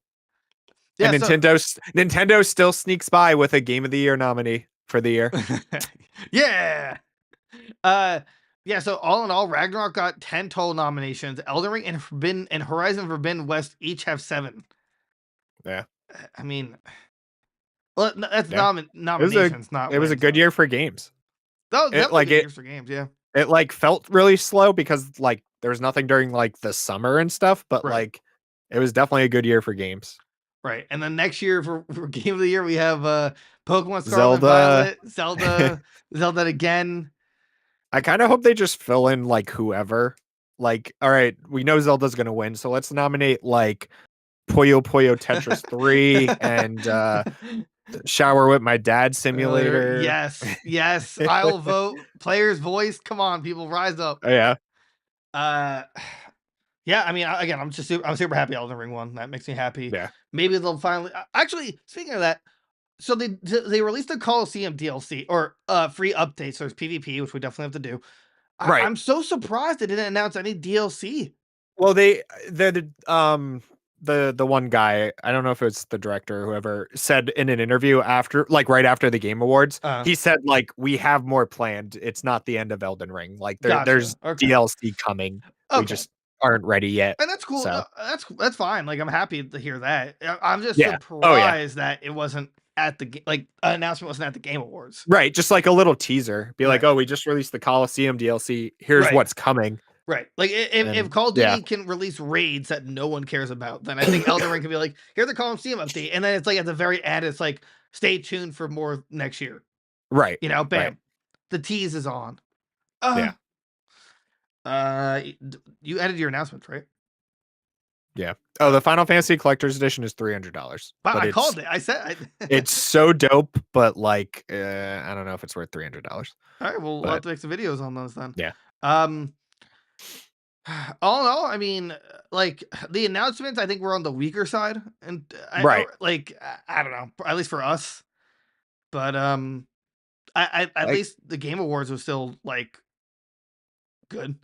Yeah, And Nintendo still sneaks by with a Game of the Year nominee for the year. Yeah. Yeah, so all in all, Ragnarok got 10 total nominations. Elden Ring and Horizon Forbidden West each have 7. Yeah. I mean, well, that's Yeah. nominations, not It was a wins, good though. year for games. That was definitely good years for games, yeah. It like felt really slow because like there was nothing during like the summer and stuff, but Right. like it was definitely a good year for games. Right. And then next year for Game of the Year, we have Pokemon Scarlet Zelda. and Violet, Zelda again. I kind of hope they just fill in like whoever. Like, all right, we know Zelda's gonna win, so let's nominate like Puyo Puyo Tetris 3 and Shower with My Dad Simulator. Yes. I'll vote. Player's voice. Come on, people, rise up. Yeah. Yeah, I mean, again, I'm super happy Elden Ring won. That makes me happy. Yeah. Maybe they'll finally. Actually, speaking of that, so they released the Coliseum DLC or free updates. There's PvP, which we definitely have to do. Right. I'm so surprised they didn't announce any DLC. Well, the one guy, I don't know if it's the director or whoever, said in an interview after, like right after the Game Awards, he said like, we have more planned. It's not the end of Elden Ring. Like there's DLC coming. We just aren't ready yet. And that's cool. So. No, that's fine. Like I'm happy to hear that. I'm just Yeah. surprised that it wasn't at the an announcement wasn't at the Game Awards. Right, just like a little teaser. Be like, oh, we just released the Coliseum DLC. Here's what's coming. Right. Like if Call of Duty can release raids that no one cares about, then I think Elden Ring can be like, here's the Coliseum update, and then it's like at the very end, it's like, stay tuned for more next year. Right. You know, bam. Right. The tease is on. Yeah. You edited your announcements, right? Yeah. Oh, the Final Fantasy Collector's Edition is $300. But I called it. I said it's so dope, but like I don't know if it's worth $300. All right, well, we'll have to make some videos on those then. Yeah. All in all, I mean, like the announcements, I think we're on the weaker side, and I don't know, at least for us. But at least the Game Awards was still like good.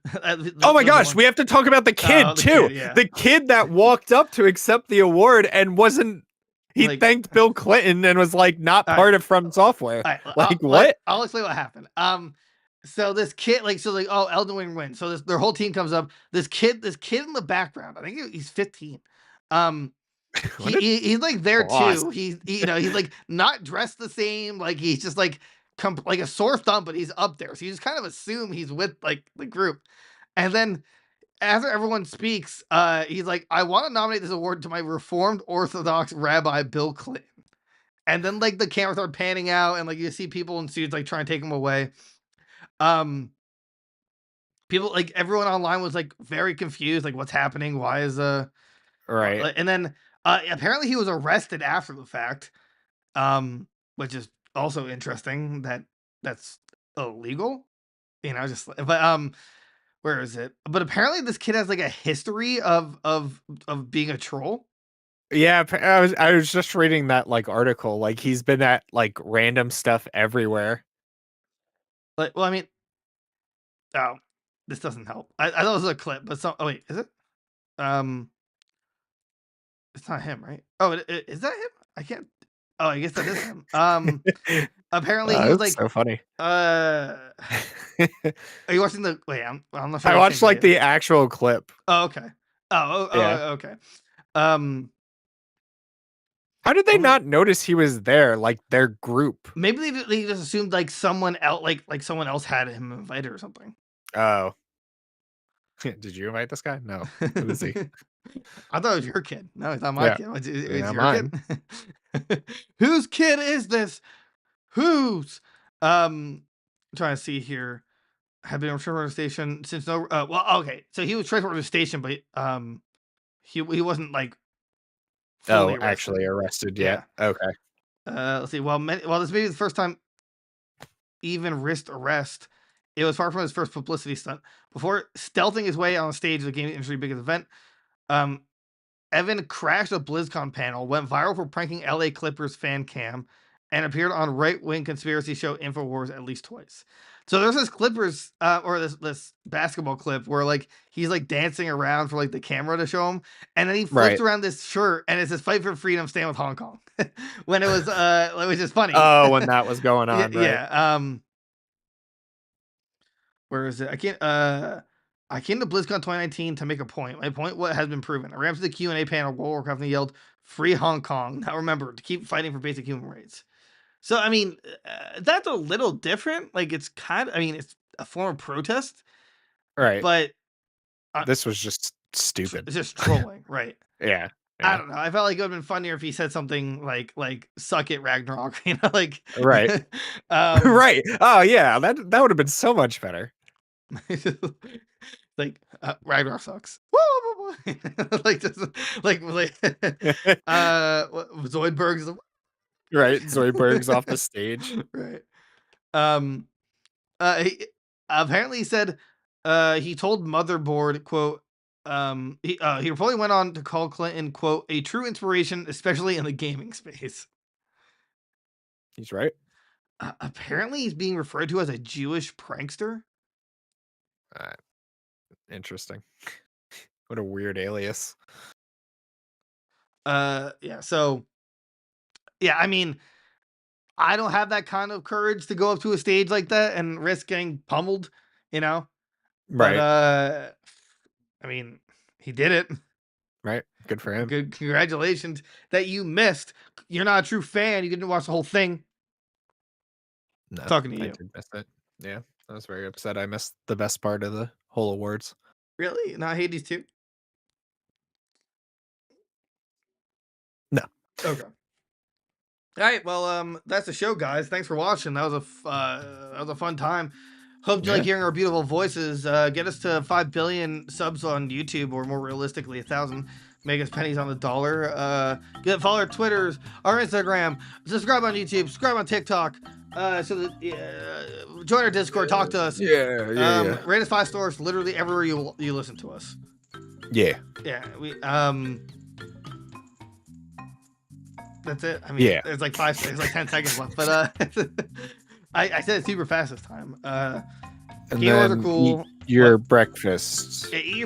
Oh my gosh, we have to talk about the kid too. The kid that walked up to accept the award and wasn't. He like, thanked Bill Clinton and was like not part of From Software. What? I'll explain what happened. So this kid, oh, Elden Ring wins. So their whole team comes up. This kid in the background, I think he's 15. He's like there too. He's like not dressed the same. Like he's just like a sore thumb, but he's up there. So you just kind of assume he's with like the group. And then after everyone speaks, he's like, I want to nominate this award to my Reformed Orthodox Rabbi Bill Clinton. And then like the camera started panning out, and like you see people in suits like trying to take him away. People like everyone online was like very confused, like what's happening? Why is right? And then apparently he was arrested after the fact, which is also interesting that that's illegal, just but where is it? But apparently this kid has like a history of being a troll. Yeah, I was just reading that like article. Like he's been at like random stuff everywhere. Like, well, I mean, oh, this doesn't help. I thought it was a clip, but oh wait, is it? It's not him, right? Oh, is that him? I can't. Oh, I guess that is him. Apparently he was That's like, so funny. are you watching the? Wait, I'm not sure. I we're on the watched same like video. the actual clip. Oh, okay. Yeah. Okay. Um, How did they oh my- not notice he was there? Like their group. maybe they just assumed like someone else, like someone else had him invited or something. Oh. Did you invite this guy? No. Who is he? I thought it was your kid. No, it's not my Yeah. kid. It's Not your mine. kid. Whose kid is this? Whose? Trying to see here. Have been returned from the station since no. Well, okay. So he was transported to the station, but he wasn't like fully Oh, arrested. actually arrested Yeah. yet. Okay. Let's see. Well, this may be the first time even risked arrest. It was far from his first publicity stunt. Before stealthing his way on stage of the gaming industry biggest event, Evan crashed a BlizzCon panel, went viral for pranking LA Clippers fan cam, and appeared on right-wing conspiracy show InfoWars at least twice. So there's this Clippers or this basketball clip where like he's like dancing around for like the camera to show him, and then he flips Right. around this shirt and it says "Fight for Freedom, Stand with Hong Kong," when it was which is funny. Oh, when that was going on, right? Yeah. Where is it? I came to BlizzCon 2019 to make a point. My point what has been proven. I ran to the Q&A panel. World of Warcraft and yelled, "Free Hong Kong!" Now remember to keep fighting for basic human rights. So I mean, that's a little different. Like it's kind of, I mean, it's a form of protest, Right. but This was just stupid. it's just trolling, right? Yeah. I don't know. I felt like it would have been funnier if he said something like "Suck it, Ragnarok," you know, like Right. Right. Oh yeah, that would have been so much better. like Ragnar sucks. Woo! like just like Zoidberg's Right. Zoidberg's off the stage. right. He apparently said he told Motherboard quote he reportedly went on to call Clinton quote a true inspiration, especially in the gaming space. He's right. Apparently he's being referred to as a Jewish prankster. Interesting. What a weird alias. Yeah, so yeah, I mean, I don't have that kind of courage to go up to a stage like that and risk getting pummeled, you know? But Right. I mean, he did it. Right. Good for him. Good congratulations that you missed. You're not a true fan. You didn't watch the whole thing. No, Talking to I you. did miss it. Yeah. I was very upset. I missed the best part of the whole awards. Really? Not Hades too? No. Okay. All right, well, that's the show, guys. Thanks for watching. That was a fun time. Hope you like Yeah. hearing our beautiful voices. Get us to 5 billion subs on YouTube, or more realistically, 1,000. Make us pennies on the dollar. Follow our Twitters, our Instagram. Subscribe on YouTube. Subscribe on TikTok. So that join our Discord. Talk to us. Yeah. Rate us 5 stars literally everywhere you listen to us. Yeah. Yeah. That's it. I mean, Yeah. there's like 10 seconds left, but I said it super fast this time. And Keywords are then cool. eat your breakfast. Eat your